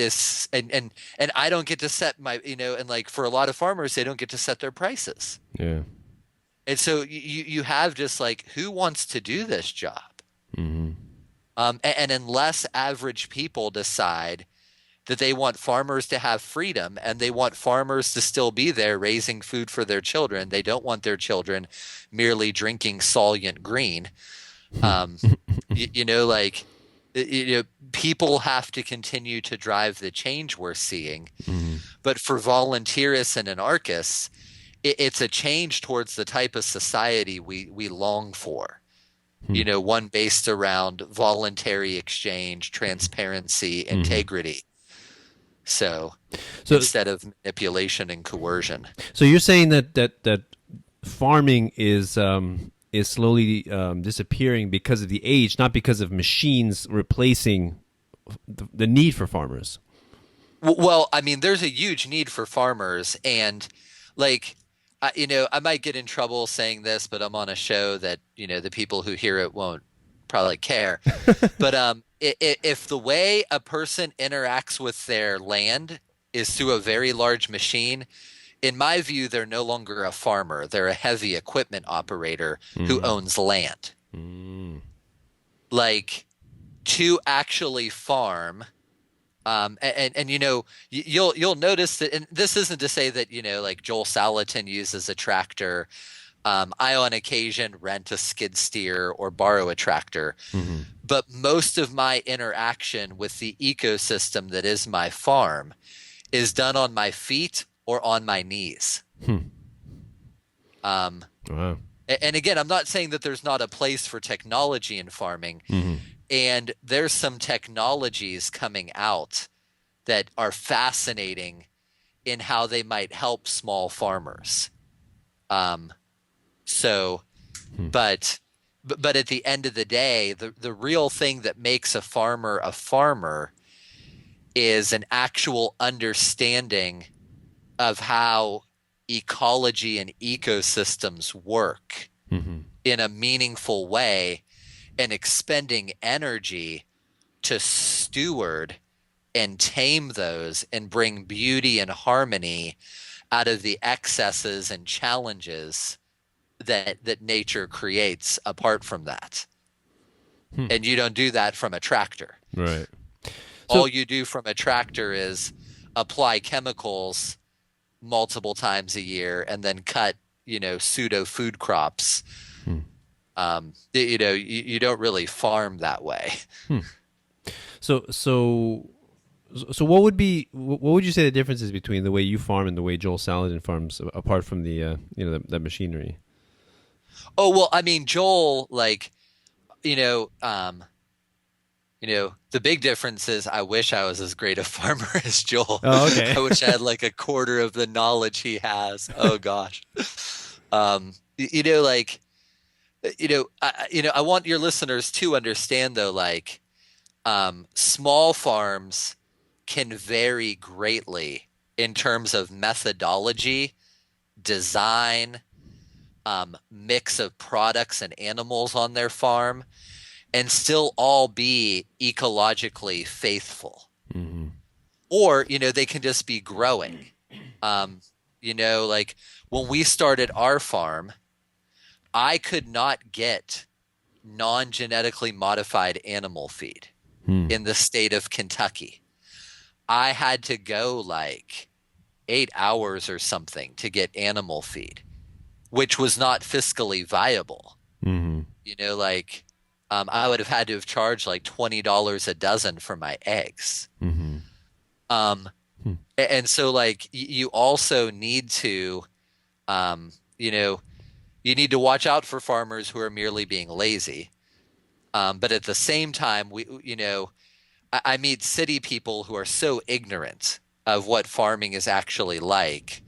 is, and I don't get to set my, and like for a lot of farmers, they don't get to set their prices. Yeah. And so you have just like, who wants to do this job? And unless average people decide that they want farmers to have freedom and they want farmers to still be there raising food for their children, they don't want their children merely drinking Soylent Green. people have to continue to drive the change we're seeing. Mm-hmm. But for volunteerists and anarchists, it's a change towards the type of society we long for. One based around voluntary exchange, transparency, integrity. So instead of manipulation and coercion. So you're saying that farming is slowly disappearing because of the age, not because of machines replacing the need for farmers. Well, I mean, there's a huge need for farmers, and like, I might get in trouble saying this, but I'm on a show that, the people who hear it won't probably care. But if the way a person interacts with their land is through a very large machine, in my view, they're no longer a farmer. They're a heavy equipment operator who owns land. Like, to actually farm, and you'll notice that, and this isn't to say that, like Joel Salatin uses a tractor. I on occasion rent a skid steer or borrow a tractor. But most of my interaction with the ecosystem that is my farm is done on my feet or on my knees. Wow. And again, I'm not saying that there's not a place for technology in farming. And there's some technologies coming out that are fascinating in how they might help small farmers. But at the end of the day, the real thing that makes a farmer is an actual understanding of how ecology and ecosystems work in a meaningful way, and expending energy to steward and tame those and bring beauty and harmony out of the excesses and challenges that nature creates apart from that. And you don't do that from a tractor. Right. All you do from a tractor is apply chemicals multiple times a year and then cut, pseudo food crops. You don't really farm that way. So what would you say the difference is between the way you farm and the way Joel Salatin farms, apart from the the machinery? Oh, well, I mean, Joel, like, the big difference is I wish I was as great a farmer as Joel. Oh, okay. I wish I had like a quarter of the knowledge he has. Oh gosh. I want your listeners to understand though, like, small farms can vary greatly in terms of methodology, design, mix of products and animals on their farm, and still all be ecologically faithful. Or, they can just be growing. Like when we started our farm, I could not get non-genetically modified animal feed in the state of Kentucky. I had to go like 8 hours or something to get animal feed, which was not fiscally viable. I would have had to have charged like $20 a dozen for my eggs. And so like you also need to, you need to watch out for farmers who are merely being lazy. But at the same time, I meet city people who are so ignorant of what farming is actually like.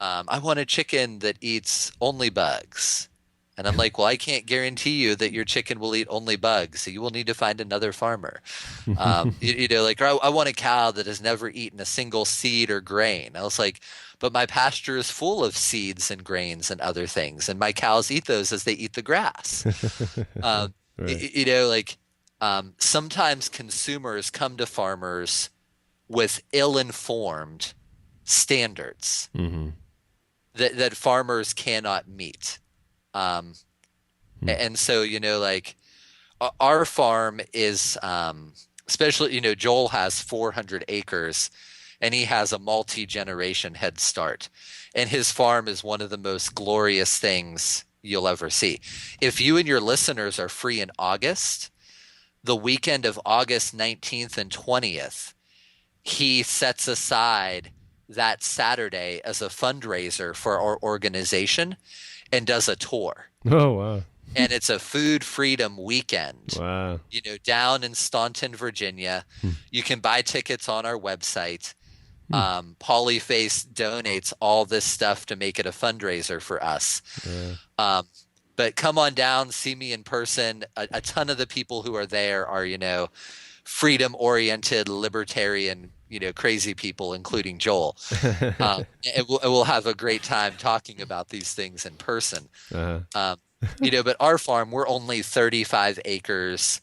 I want a chicken that eats only bugs. And I'm like, well, I can't guarantee you that your chicken will eat only bugs. So you will need to find another farmer. Or I want a cow that has never eaten a single seed or grain. I was like, but my pasture is full of seeds and grains and other things. And my cows eat those as they eat the grass. Right. Sometimes consumers come to farmers with ill-informed standards that farmers cannot meet. And so, our farm is, especially, Joel has 400 acres and he has a multi-generation head start. And his farm is one of the most glorious things you'll ever see. If you and your listeners are free in August, the weekend of August 19th and 20th, he sets aside that Saturday as a fundraiser for our organization and does a tour. Oh, wow. And it's a food freedom weekend. Wow. Down in Staunton, Virginia. You can buy tickets on our website. Polyface donates all this stuff to make it a fundraiser for us. Yeah. But come on down, see me in person. A ton of the people who are there are, freedom-oriented, libertarian, crazy people, including Joel. And we'll have a great time talking about these things in person. Uh-huh. But our farm, we're only 35 acres.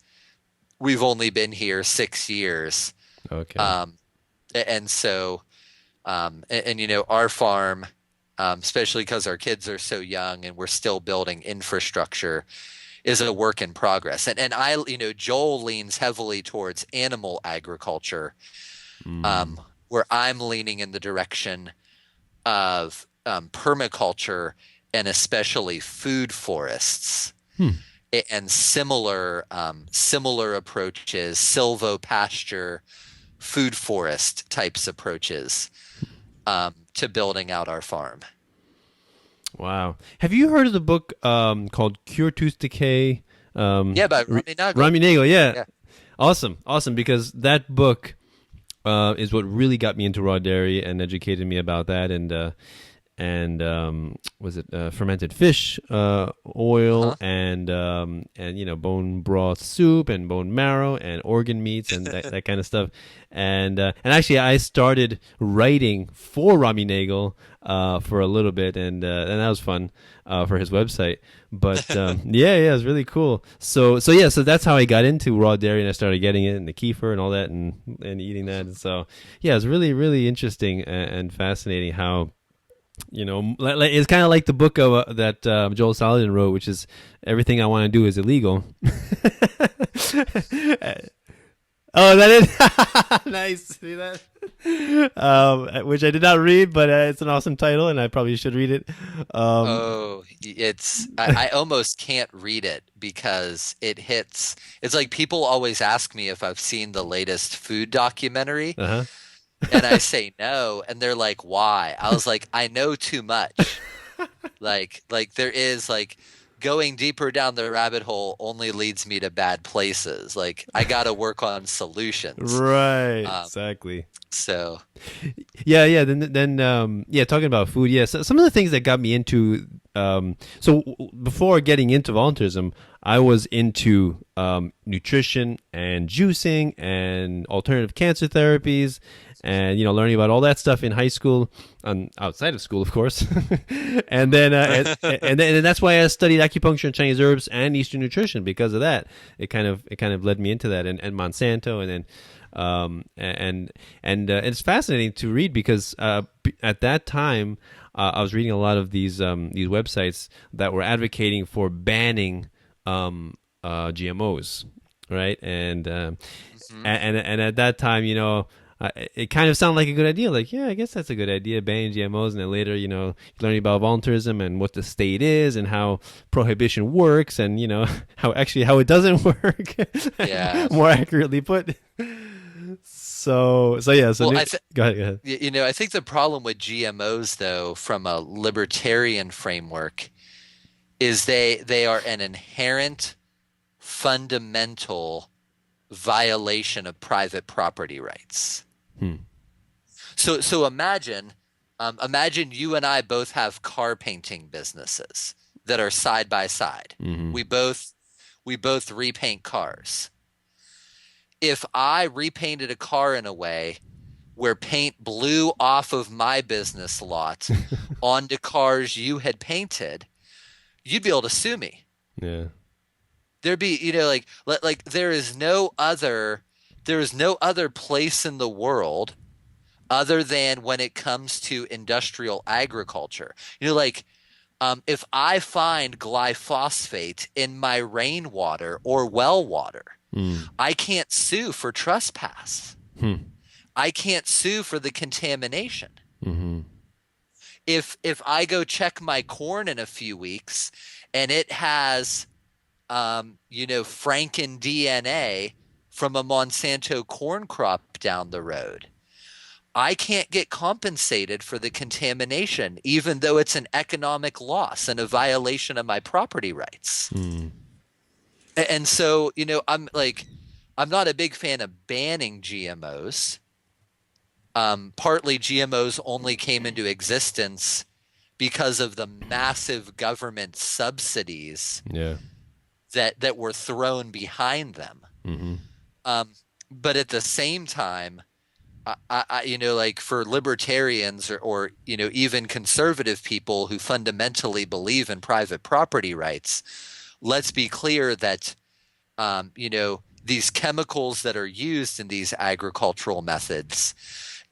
We've only been here 6 years. Okay. And so, our farm, especially because our kids are so young and we're still building infrastructure, is a work in progress. And Joel leans heavily towards animal agriculture, where I'm leaning in the direction of permaculture and especially food forests and similar approaches, silvopasture, food forest types approaches to building out our farm. Wow. Have you heard of the book called Cure Tooth Decay? By Rami Nagel. Rami Nagel, yeah. Awesome, because that book is what really got me into raw dairy and educated me about that, and was it fermented fish oil and bone broth soup and bone marrow and organ meats and that kind of stuff, and actually I started writing for Rami Nagel for a little bit, and that was fun for his website. But yeah, it was really cool. So that's how I got into raw dairy, and I started getting it and the kefir and all that, and eating that. And so yeah, it's really, really interesting and fascinating how, it's kind of like the book of that Joel Salatin wrote, which is Everything I Want to Do is Illegal. Oh, that is nice. See that? Which I did not read, but it's an awesome title, and I probably should read it. I almost can't read it because it hits. It's like people always ask me if I've seen the latest food documentary. Uh-huh. And I say no, and they're like, "Why?" I was like, "I know too much." like there is going deeper down the rabbit hole only leads me to bad places. Like I got to work on solutions. Right. Exactly. So. Yeah. Then talking about food. Yeah. So some of the things that got me into. So before getting into volunteerism, I was into nutrition and juicing and alternative cancer therapies, and learning about all that stuff in high school, outside of school, of course. And then and that's why I studied acupuncture and Chinese herbs and Eastern nutrition, because of that. It kind of led me into that, and Monsanto, and then it's fascinating to read because at that time I was reading a lot of these websites that were advocating for banning GMOs, right? And at that time, it kind of sounded like a good idea. Like, yeah, I guess that's a good idea, banning GMOs. And then later, learning about volunteerism and what the state is and how prohibition works, and how it doesn't work. Yeah, more accurately put. So yeah. So go ahead. I think the problem with GMOs, though, from a libertarian framework, is they are an inherent, fundamental violation of private property rights. So imagine you and I both have car painting businesses that are side by side. Mm-hmm. We both repaint cars. If I repainted a car in a way where paint blew off of my business lot onto cars you had painted, you'd be able to sue me. Yeah. There'd be, there is no other place in the world other than when it comes to industrial agriculture. If I find glyphosate in my rainwater or well water, I can't sue for trespass. I can't sue for the contamination. Mm-hmm. If I go check my corn in a few weeks and it has Franken DNA from a Monsanto corn crop down the road. I can't get compensated for the contamination, even though it's an economic loss and a violation of my property rights. And so, I'm not a big fan of banning GMOs. Partly GMOs only came into existence because of the massive government subsidies that were thrown behind them. But at the same time, I for libertarians or even conservative people who fundamentally believe in private property rights, let's be clear that, these chemicals that are used in these agricultural methods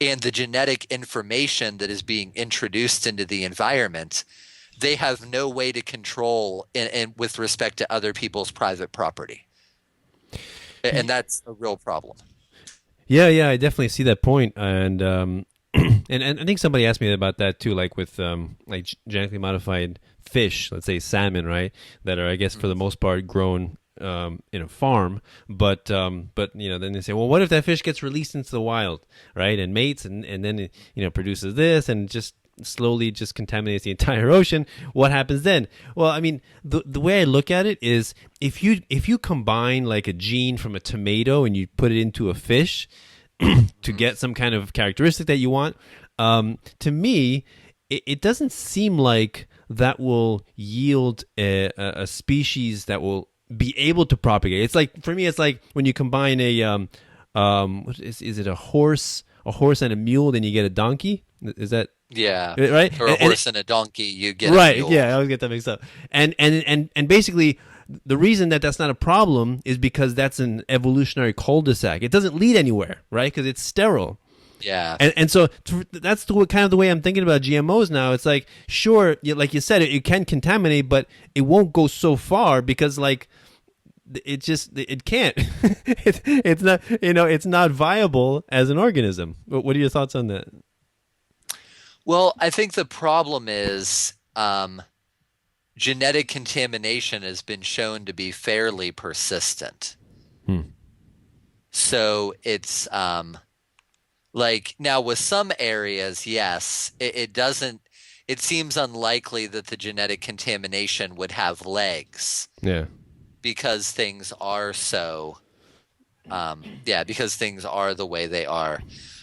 and the genetic information that is being introduced into the environment, they have no way to control and with respect to other people's private property. And that's a real problem. Yeah, I definitely see that point, and and I think somebody asked me about that too, like with like genetically modified fish, let's say salmon, right? That are, I guess, for the most part grown in a farm, but then they say, well, what if that fish gets released into the wild, right, and mates, and then it produces this and just slowly just contaminates the entire ocean? What happens then? Well, I mean, the way I look at it is if you combine like a gene from a tomato and you put it into a fish to get some kind of characteristic that you want, to me, it doesn't seem like that will yield a species that will be able to propagate. It's like, for me, it's like when you combine what is it, a horse and a mule, then you get a donkey. Is that? Yeah. Right? Or a horse and a donkey, you get right, a mule. Yeah, I always get that mixed up. And basically, the reason that that's not a problem is because that's an evolutionary cul-de-sac. It doesn't lead anywhere, right? Because it's sterile. Yeah. And so that's kind of the way I'm thinking about GMOs now. It's like, sure, like you said, it can contaminate, but it won't go so far because, like, it can't. It's not, it's not viable as an organism. What are your thoughts on that? Well, I think the problem is genetic contamination has been shown to be fairly persistent. So it's like, now with some areas, yes, it seems unlikely that the genetic contamination would have legs. Yeah. Because things are because things are the way they are.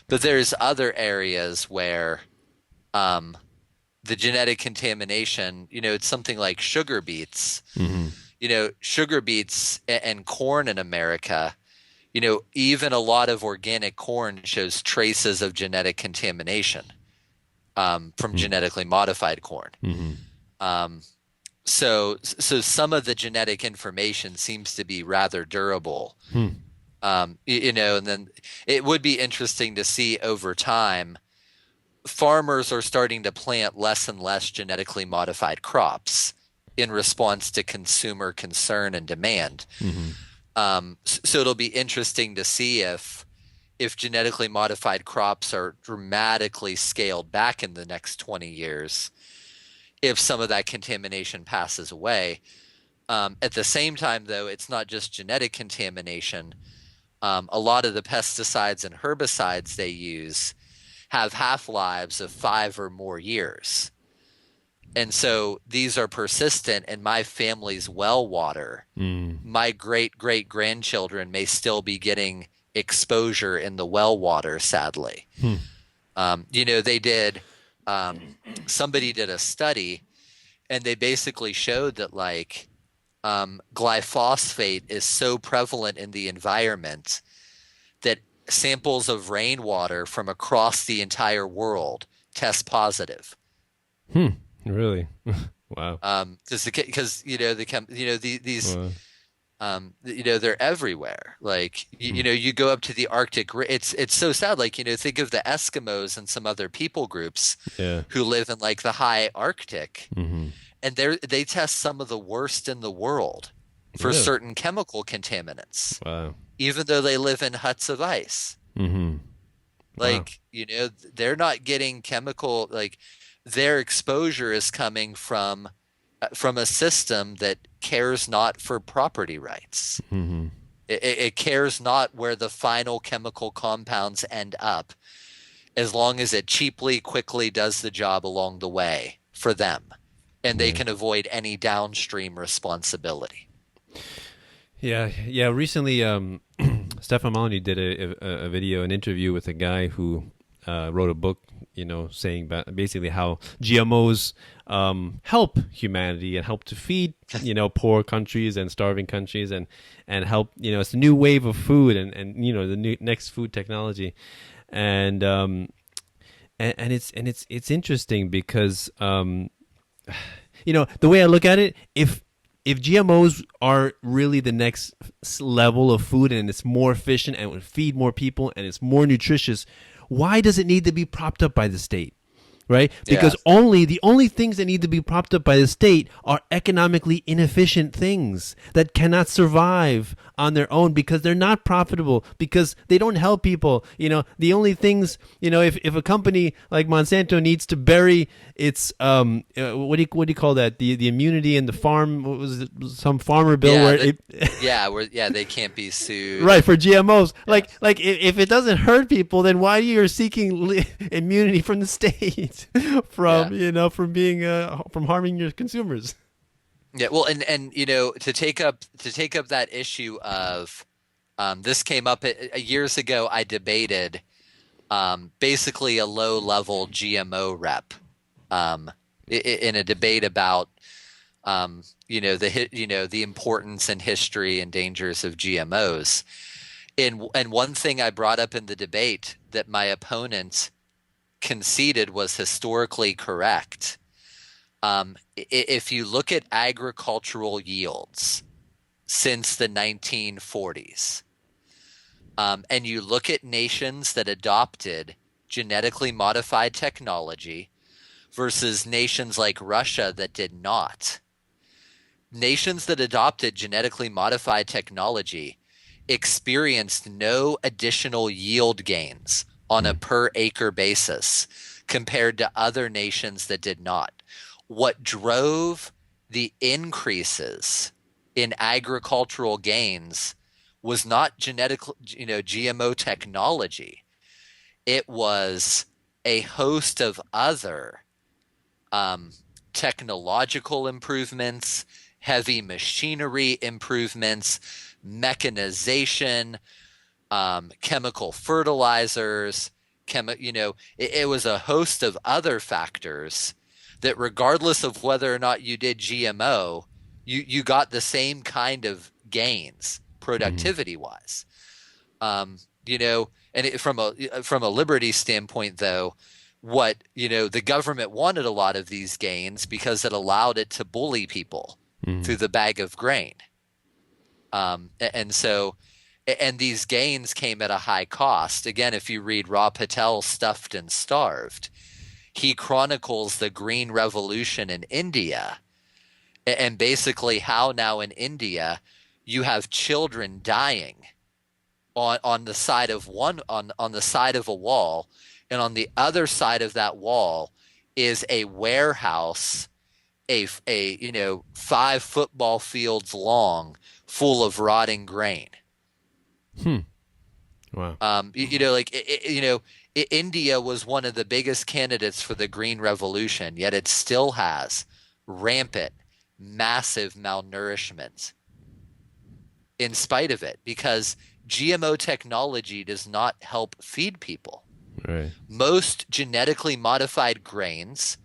But there's other areas where the genetic contamination, it's something like sugar beets. Sugar beets and corn in America, even a lot of organic corn shows traces of genetic contamination from genetically modified corn. So some of the genetic information seems to be rather durable. And then it would be interesting to see over time, farmers are starting to plant less and less genetically modified crops in response to consumer concern and demand. So it'll be interesting to see if genetically modified crops are dramatically scaled back in the next 20 years, if some of that contamination passes away. At the same time, though, it's not just genetic contamination. A lot of the pesticides and herbicides they use have half-lives of 5 or more years. And so these are persistent in my family's well water. My great-great-grandchildren may still be getting exposure in the well water, sadly. They did somebody did a study, and they basically showed that glyphosate is so prevalent in the environment that samples of rainwater from across the entire world test positive. Really? Wow. Because these they're everywhere. Like you go up to the Arctic. It's so sad. Like think of the Eskimos and some other people groups who live in like the high Arctic, and they test some of the worst in the world for certain chemical contaminants. Wow. Even though they live in huts of ice. Like they're not getting chemical, like their exposure is coming from from a system that cares not for property rights. Hmm. It cares not where the final chemical compounds end up, as long as it cheaply, quickly does the job along the way for them, and they Yeah. can avoid any downstream responsibility. Yeah, yeah. Recently, Stefan Molyneux did a video, an interview with a guy who wrote a book, saying basically how GMOs help humanity and help to feed, poor countries and starving countries, and help, it's a new wave of food and the new next food technology, and it's interesting because the way I look at it, if GMOs are really the next level of food and it's more efficient and would feed more people and it's more nutritious, why does it need to be propped up by the state? Right? Because the only things that need to be propped up by the state are economically inefficient things that cannot survive on their own because they're not profitable, because they don't help people. The only things, if a company like Monsanto needs to bury its what do you call that? The immunity in the farm, what was it, some farmer bill where they can't be sued. Right, for GMOs. Yes. Like if it doesn't hurt people, then why are you seeking immunity from the state from being from harming your consumers? Yeah, well, and to take up that issue of this came up years ago. I debated basically a low-level GMO rep in a debate about the importance and history and dangers of GMOs. And one thing I brought up in the debate that my opponent conceded was historically correct. If you look at agricultural yields since the 1940s, and you look at nations that adopted genetically modified technology versus nations like Russia that did not, nations that adopted genetically modified technology experienced no additional yield gains on a per acre basis compared to other nations that did not. What drove the increases in agricultural gains was not GMO technology. It was a host of other technological improvements, heavy machinery improvements, mechanization, chemical fertilizers, it was a host of other factors that regardless of whether or not you did GMO, you got the same kind of gains productivity wise. And from a liberty standpoint though, what the government wanted a lot of these gains because it allowed it to bully people through the bag of grain. And these gains came at a high cost. Again, if you read Ra Patel's Stuffed and Starved, he chronicles the Green Revolution in India and basically how now in India you have children dying on the side of on the side of a wall, and on the other side of that wall is a warehouse, a 5 football fields long, full of rotting grain. Wow. India was one of the biggest candidates for the Green Revolution, yet it still has rampant, massive malnourishment in spite of it, because GMO technology does not help feed people. Right. Most genetically modified grains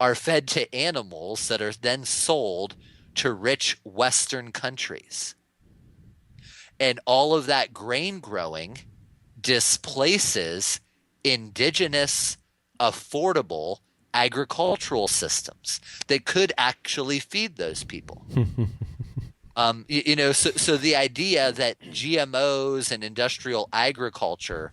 are fed to animals that are then sold to rich Western countries. And all of that grain growing displaces indigenous, affordable agricultural systems that could actually feed those people. So the idea that GMOs and industrial agriculture,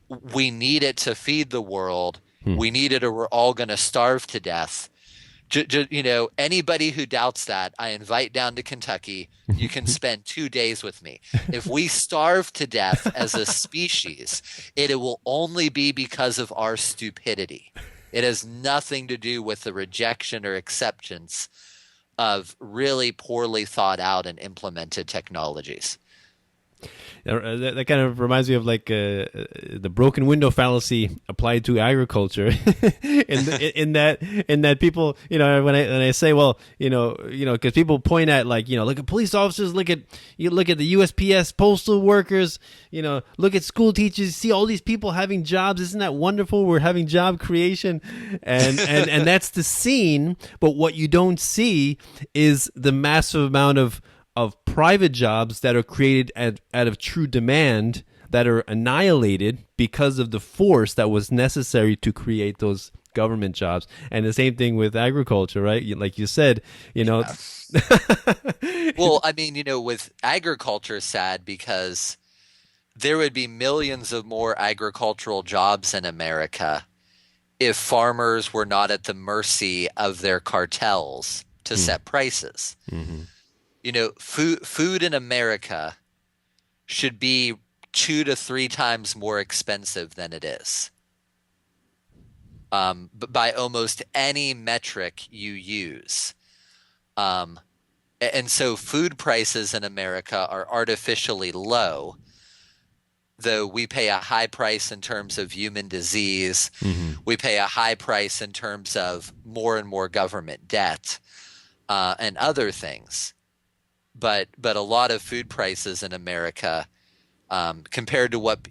we need it to feed the world, we need it or we're all going to starve to death. Anybody who doubts that, I invite down to Kentucky. You can spend 2 days with me. If we starve to death as a species, it will only be because of our stupidity. It has nothing to do with the rejection or acceptance of really poorly thought out and implemented technologies. That kind of reminds me of like the broken window fallacy applied to agriculture, in that people, when I say, well, because people point at, like, look at police officers, look at the USPS postal workers, look at school teachers, see all these people having jobs. Isn't that wonderful? We're having job creation, and that's the scene. But what you don't see is the massive amount of private jobs that are created out of true demand that are annihilated because of the force that was necessary to create those government jobs. And the same thing with agriculture, right? Like you said, Yeah. Well, I mean, with agriculture, it's sad because there would be millions of more agricultural jobs in America if farmers were not at the mercy of their cartels to set prices. Mm-hmm. Food in America should be 2 to 3 times more expensive than it is. But by almost any metric you use. And so food prices in America are artificially low, though we pay a high price in terms of human disease. Mm-hmm. We pay a high price in terms of more and more government debt and other things. But a lot of food prices in America, compared to what,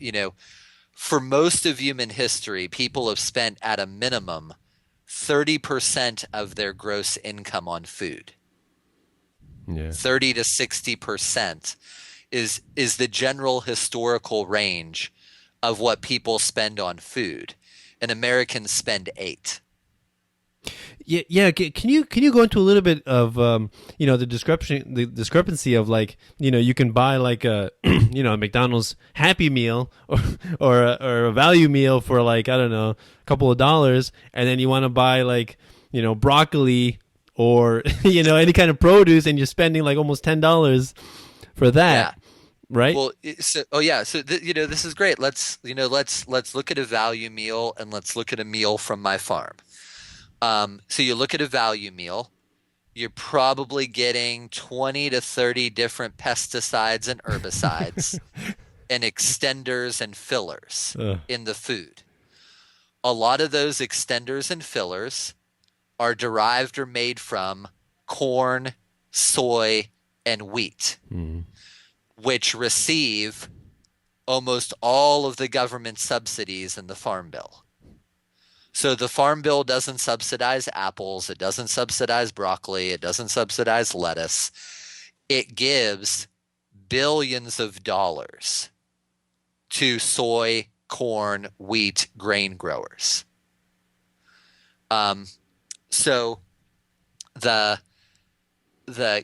for most of human history, people have spent at a minimum 30% of their gross income on food. Yeah. 30 to 60% is the general historical range of what people spend on food. And Americans spend 8%. Yeah. Can you go into a little bit of the discrepancy of, like, you can buy like a a McDonald's Happy Meal or a value meal for, like, I don't know, a couple of dollars, and then you want to buy, like, broccoli or any kind of produce, and you're spending like almost $10 for that. Yeah. Right. Well, so this is great. Let's look at a value meal, and let's look at a meal from my farm. So you look at a value meal, you're probably getting 20 to 30 different pesticides and herbicides and extenders and fillers in the food. A lot of those extenders and fillers are derived or made from corn, soy, and wheat, which receive almost all of the government subsidies in the Farm Bill. So the Farm Bill doesn't subsidize apples, it doesn't subsidize broccoli, it doesn't subsidize lettuce. It gives billions of dollars to soy, corn, wheat, grain growers. So the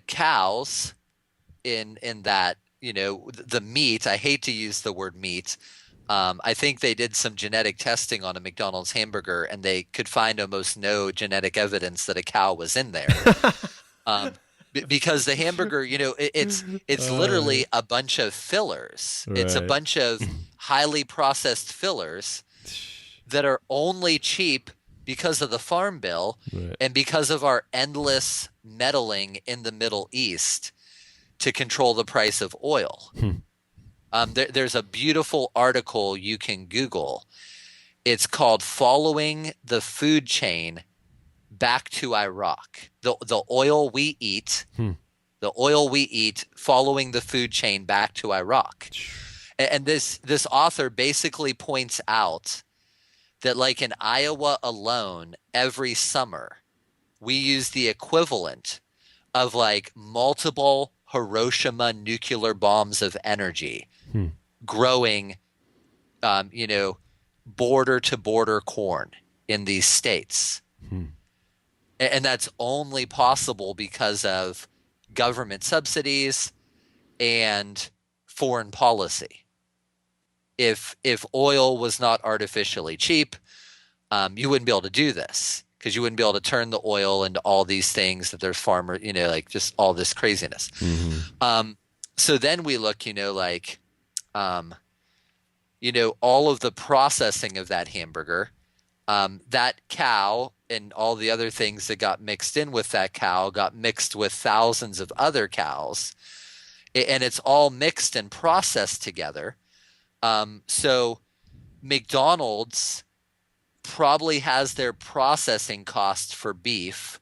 cows in that, the meat, I hate to use the word meat. I think they did some genetic testing on a McDonald's hamburger, and they could find almost no genetic evidence that a cow was in there. Because the hamburger, it's literally a bunch of fillers. Right. It's a bunch of highly processed fillers that are only cheap because of the Farm Bill, right, and because of our endless meddling in the Middle East to control the price of oil. There's a beautiful article you can Google. It's called "Following the Food Chain Back to Iraq." The oil we eat, following the food chain back to Iraq. And this author basically points out that, like, in Iowa alone, every summer we use the equivalent of like multiple Hiroshima nuclear bombs of energy growing, border to border corn in these states. And that's only possible because of government subsidies and foreign policy. If oil was not artificially cheap, you wouldn't be able to do this, because you wouldn't be able to turn the oil into all these things that there's farmer, like just all this craziness. So then we look, all of the processing of that hamburger, That cow and all the other things that got mixed in with that cow got mixed with thousands of other cows, and it's all mixed and processed together. So McDonald's probably has their processing costs for beef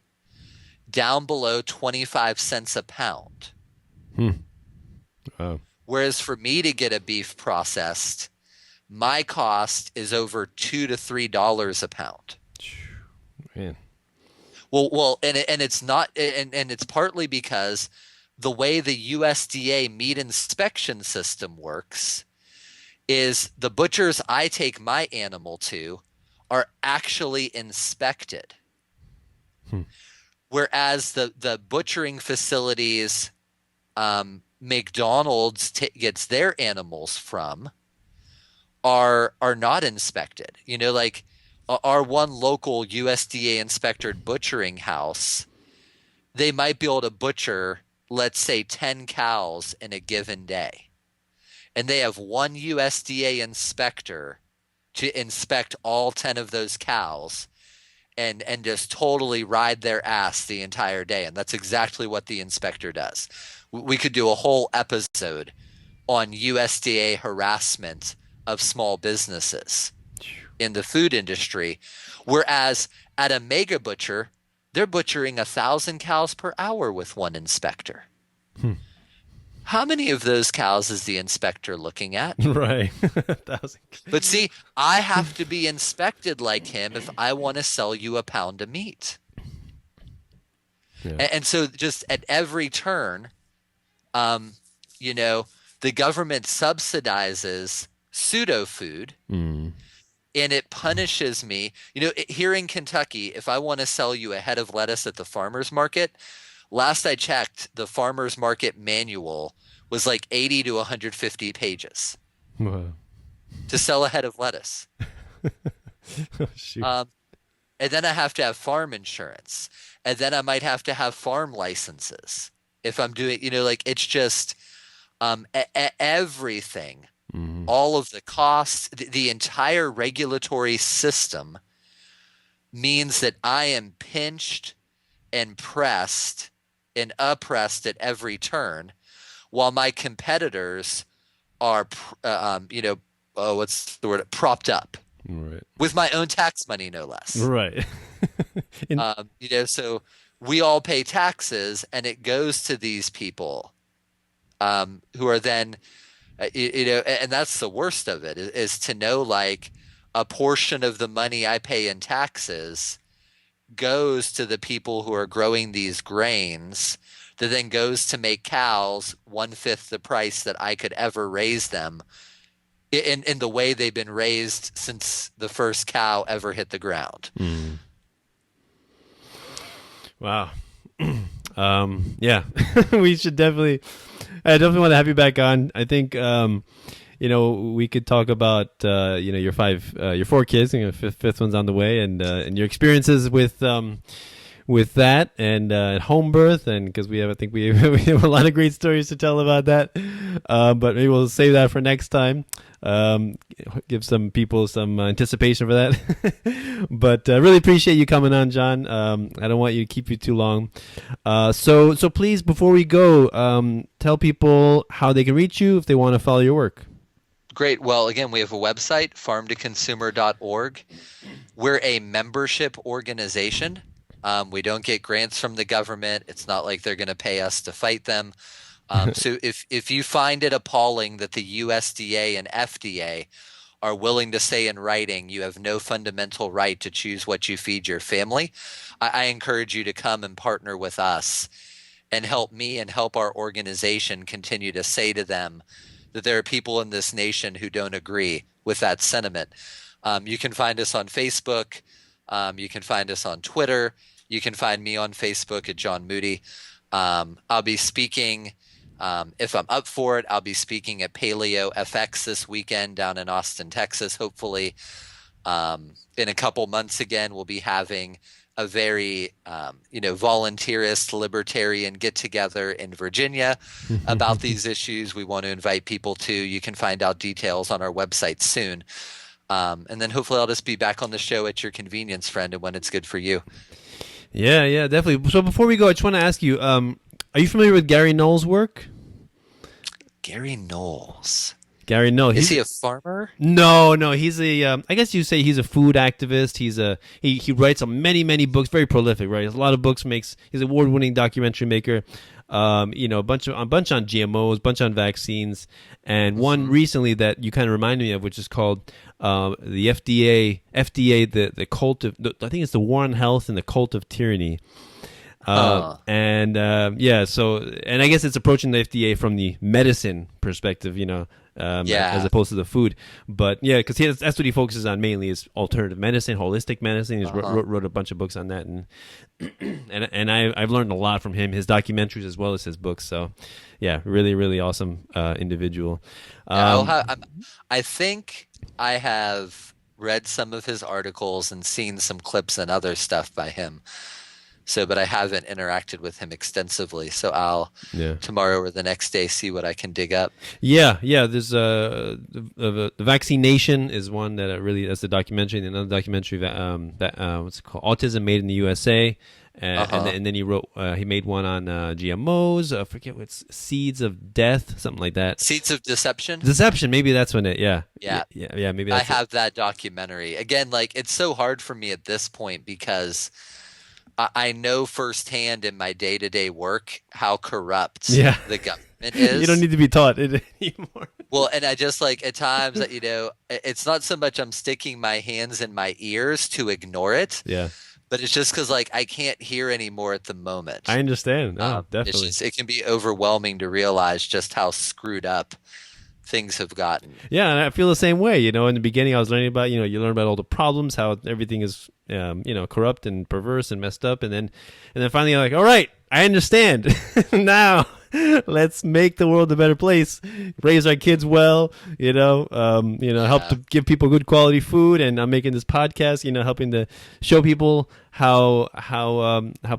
down below 25 cents a pound. Wow. Whereas for me to get a beef processed, my cost is over $2 to $3 a pound. Man. Well, and it's not, and it's partly because the way the USDA meat inspection system works is the butchers I take my animal to are actually inspected. Whereas the butchering facilities McDonald's gets their animals from are not inspected. You know, like our one local USDA inspected butchering house, they might be able to butcher, let's say, 10 cows in a given day. And they have one USDA inspector to inspect all 10 of those cows and just totally ride their ass the entire day. And that's exactly what the inspector does. We could do a whole episode on USDA harassment of small businesses in the food industry, whereas at a mega butcher, they're butchering 1,000 cows per hour with one inspector. How many of those cows is the inspector looking at? Right. 1,000. But see, I have to be inspected like him if I want to sell you a pound of meat. Yeah. And so just at every turn, you know, the government subsidizes pseudo food and it punishes me. You know, here in Kentucky, if I want to sell you a head of lettuce at the farmer's market, last I checked, the farmer's market manual was like 80 to 150 pages Wow. to sell a head of lettuce. Oh, shoot. And then I have to have farm insurance. And then I might have to have farm licenses if I'm doing, you know, like it's just everything, all of the costs, the entire regulatory system means that I am pinched and pressed and oppressed at every turn, while my competitors are, you know, what's the word? Propped up. Right. With my own tax money, no less. Right. You know, so we all pay taxes, and it goes to these people who are then, you know, and that's the worst of it is to know like a portion of the money I pay in taxes goes to the people who are growing these grains that then goes to make cows 1/5 the price that I could ever raise them in the way they've been raised since the first cow ever hit the ground. Wow. Yeah, we should definitely. I definitely want to have you back on. I think you know, we could talk about you know, your 4 kids, and fifth one's on the way, and your experiences with that and home birth, and because I think we have a lot of great stories to tell about that. But maybe we'll save that for next time. Give some people some anticipation for that. But really appreciate you coming on, John. I don't want you to keep you too long. So please, before we go, tell people how they can reach you if they want to follow your work. Great. Well, again, we have a website, farmtoconsumer.org. We're a membership organization. We don't get grants from the government. It's not like they're going to pay us to fight them. So if you find it appalling that the USDA and FDA are willing to say in writing you have no fundamental right to choose what you feed your family, I encourage you to come and partner with us and help me and help our organization continue to say to them that there are people in this nation who don't agree with that sentiment. You can find us on Facebook. You can find us on Twitter. You can find me on Facebook at John Moody. I'll be speaking, if I'm up for it, I'll be speaking at Paleo FX this weekend down in Austin, Texas. Hopefully, in a couple months again, we'll be having a very, you know, volunteerist libertarian get together in Virginia about these issues. We want to invite people to. You can find out details on our website soon. And then hopefully I'll just be back on the show at your convenience, friend, and when it's good for you. Yeah, definitely. So before we go, I just want to ask you, are you familiar with Gary Knowles' work? Gary Knowles. Gary Knowles. Is he a farmer? No. He's I guess you say he's a food activist. He writes on many books. Very prolific, right? He has a lot of books. He's an award-winning documentary maker. A bunch on GMOs, bunch on vaccines, and one recently that you kind of reminded me of, which is called the FDA, the cult of. I think it's the War on Health and the Cult of Tyranny. So and I guess it's approaching the FDA from the medicine perspective, as opposed to the food. But yeah, because that's what he focuses on mainly is alternative medicine, holistic medicine. He's wrote a bunch of books on that, and I've learned a lot from him, his documentaries as well as his books. So yeah, really awesome individual. I think I have read some of his articles and seen some clips and other stuff by him. But I haven't interacted with him extensively. So I'll tomorrow or the next day see what I can dig up. Yeah. There's the Vaccine Nation is one that that's the documentary. And another documentary that what's it called? Autism Made in the USA. And then he made one on GMOs. I forget what's Seeds of Death, something like that. Seeds of Deception. Maybe that's when it. Yeah. Maybe that's I have that documentary again. Like it's so hard for me at this point because I know firsthand in my day-to-day work how corrupt the government is. You don't need to be taught it anymore. Well, and I just like at times that, it's not so much I'm sticking my hands in my ears to ignore it. Yeah. But it's just because like I can't hear anymore at the moment. I understand. Definitely. It can be overwhelming to realize just how screwed up things have gotten. Yeah, and I feel the same way. In the beginning I was learning about, you learn about all the problems, how everything is corrupt and perverse and messed up, and then finally you're like, all right, I understand. Now let's make the world a better place, raise our kids well, help to give people good quality food, and I'm making this podcast, helping to show people how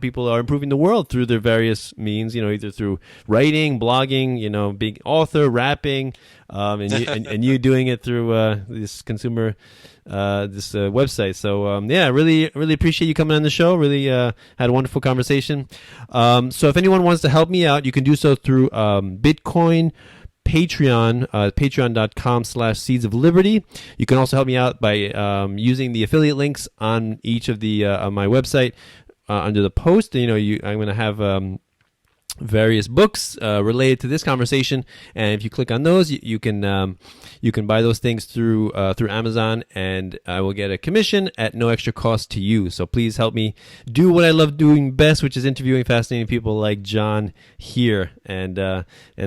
people are improving the world through their various means, either through writing, blogging, being author, rapping, and you doing it through this consumer this website. So really appreciate you coming on the show. Really had a wonderful conversation. So if anyone wants to help me out, you can do so through Bitcoin, Patreon, patreon.com/Seeds of Liberty. You can also help me out by using the affiliate links on each of the on my website under the post. I'm going to have various books related to this conversation, and if you click on those, you can buy those things through Amazon, and I will get a commission at no extra cost to you. So please help me do what I love doing best, which is interviewing fascinating people like John here. And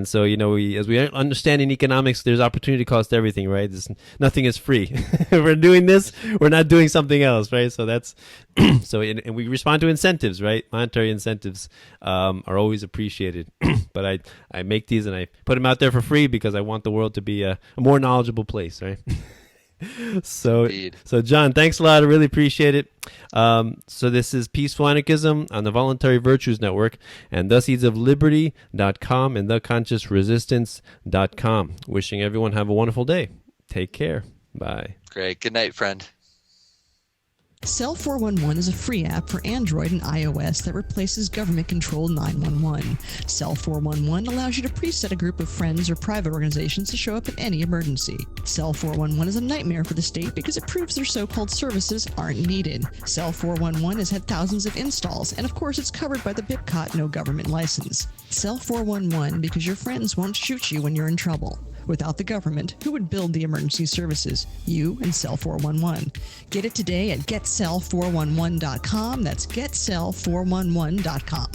so as we understand in economics, there's opportunity cost to everything, right? Nothing is free. If we're doing this, we're not doing something else, right? So that's and we respond to incentives, right? Monetary incentives are always appreciated. But I make these and I put them out there for free because I want the world to be a more knowledgeable place, right? So John, thanks a lot. I really appreciate it. So this is Peaceful Anarchism on the Voluntary Virtues Network and theseedsofliberty.com and theconsciousresistance.com. Wishing everyone have a wonderful day. Take care. Bye. Great. Good night, friend. Cell 411 is a free app for Android and iOS that replaces government-controlled 911. Cell 411 allows you to preset a group of friends or private organizations to show up in any emergency. Cell 411 is a nightmare for the state because it proves their so-called services aren't needed. Cell 411 has had thousands of installs, and of course it's covered by the BIPCOT no government license. Cell 411 because your friends won't shoot you when you're in trouble. Without the government, who would build the emergency services? You and Cell 411. Get it today at getcell411.com. That's getcell411.com.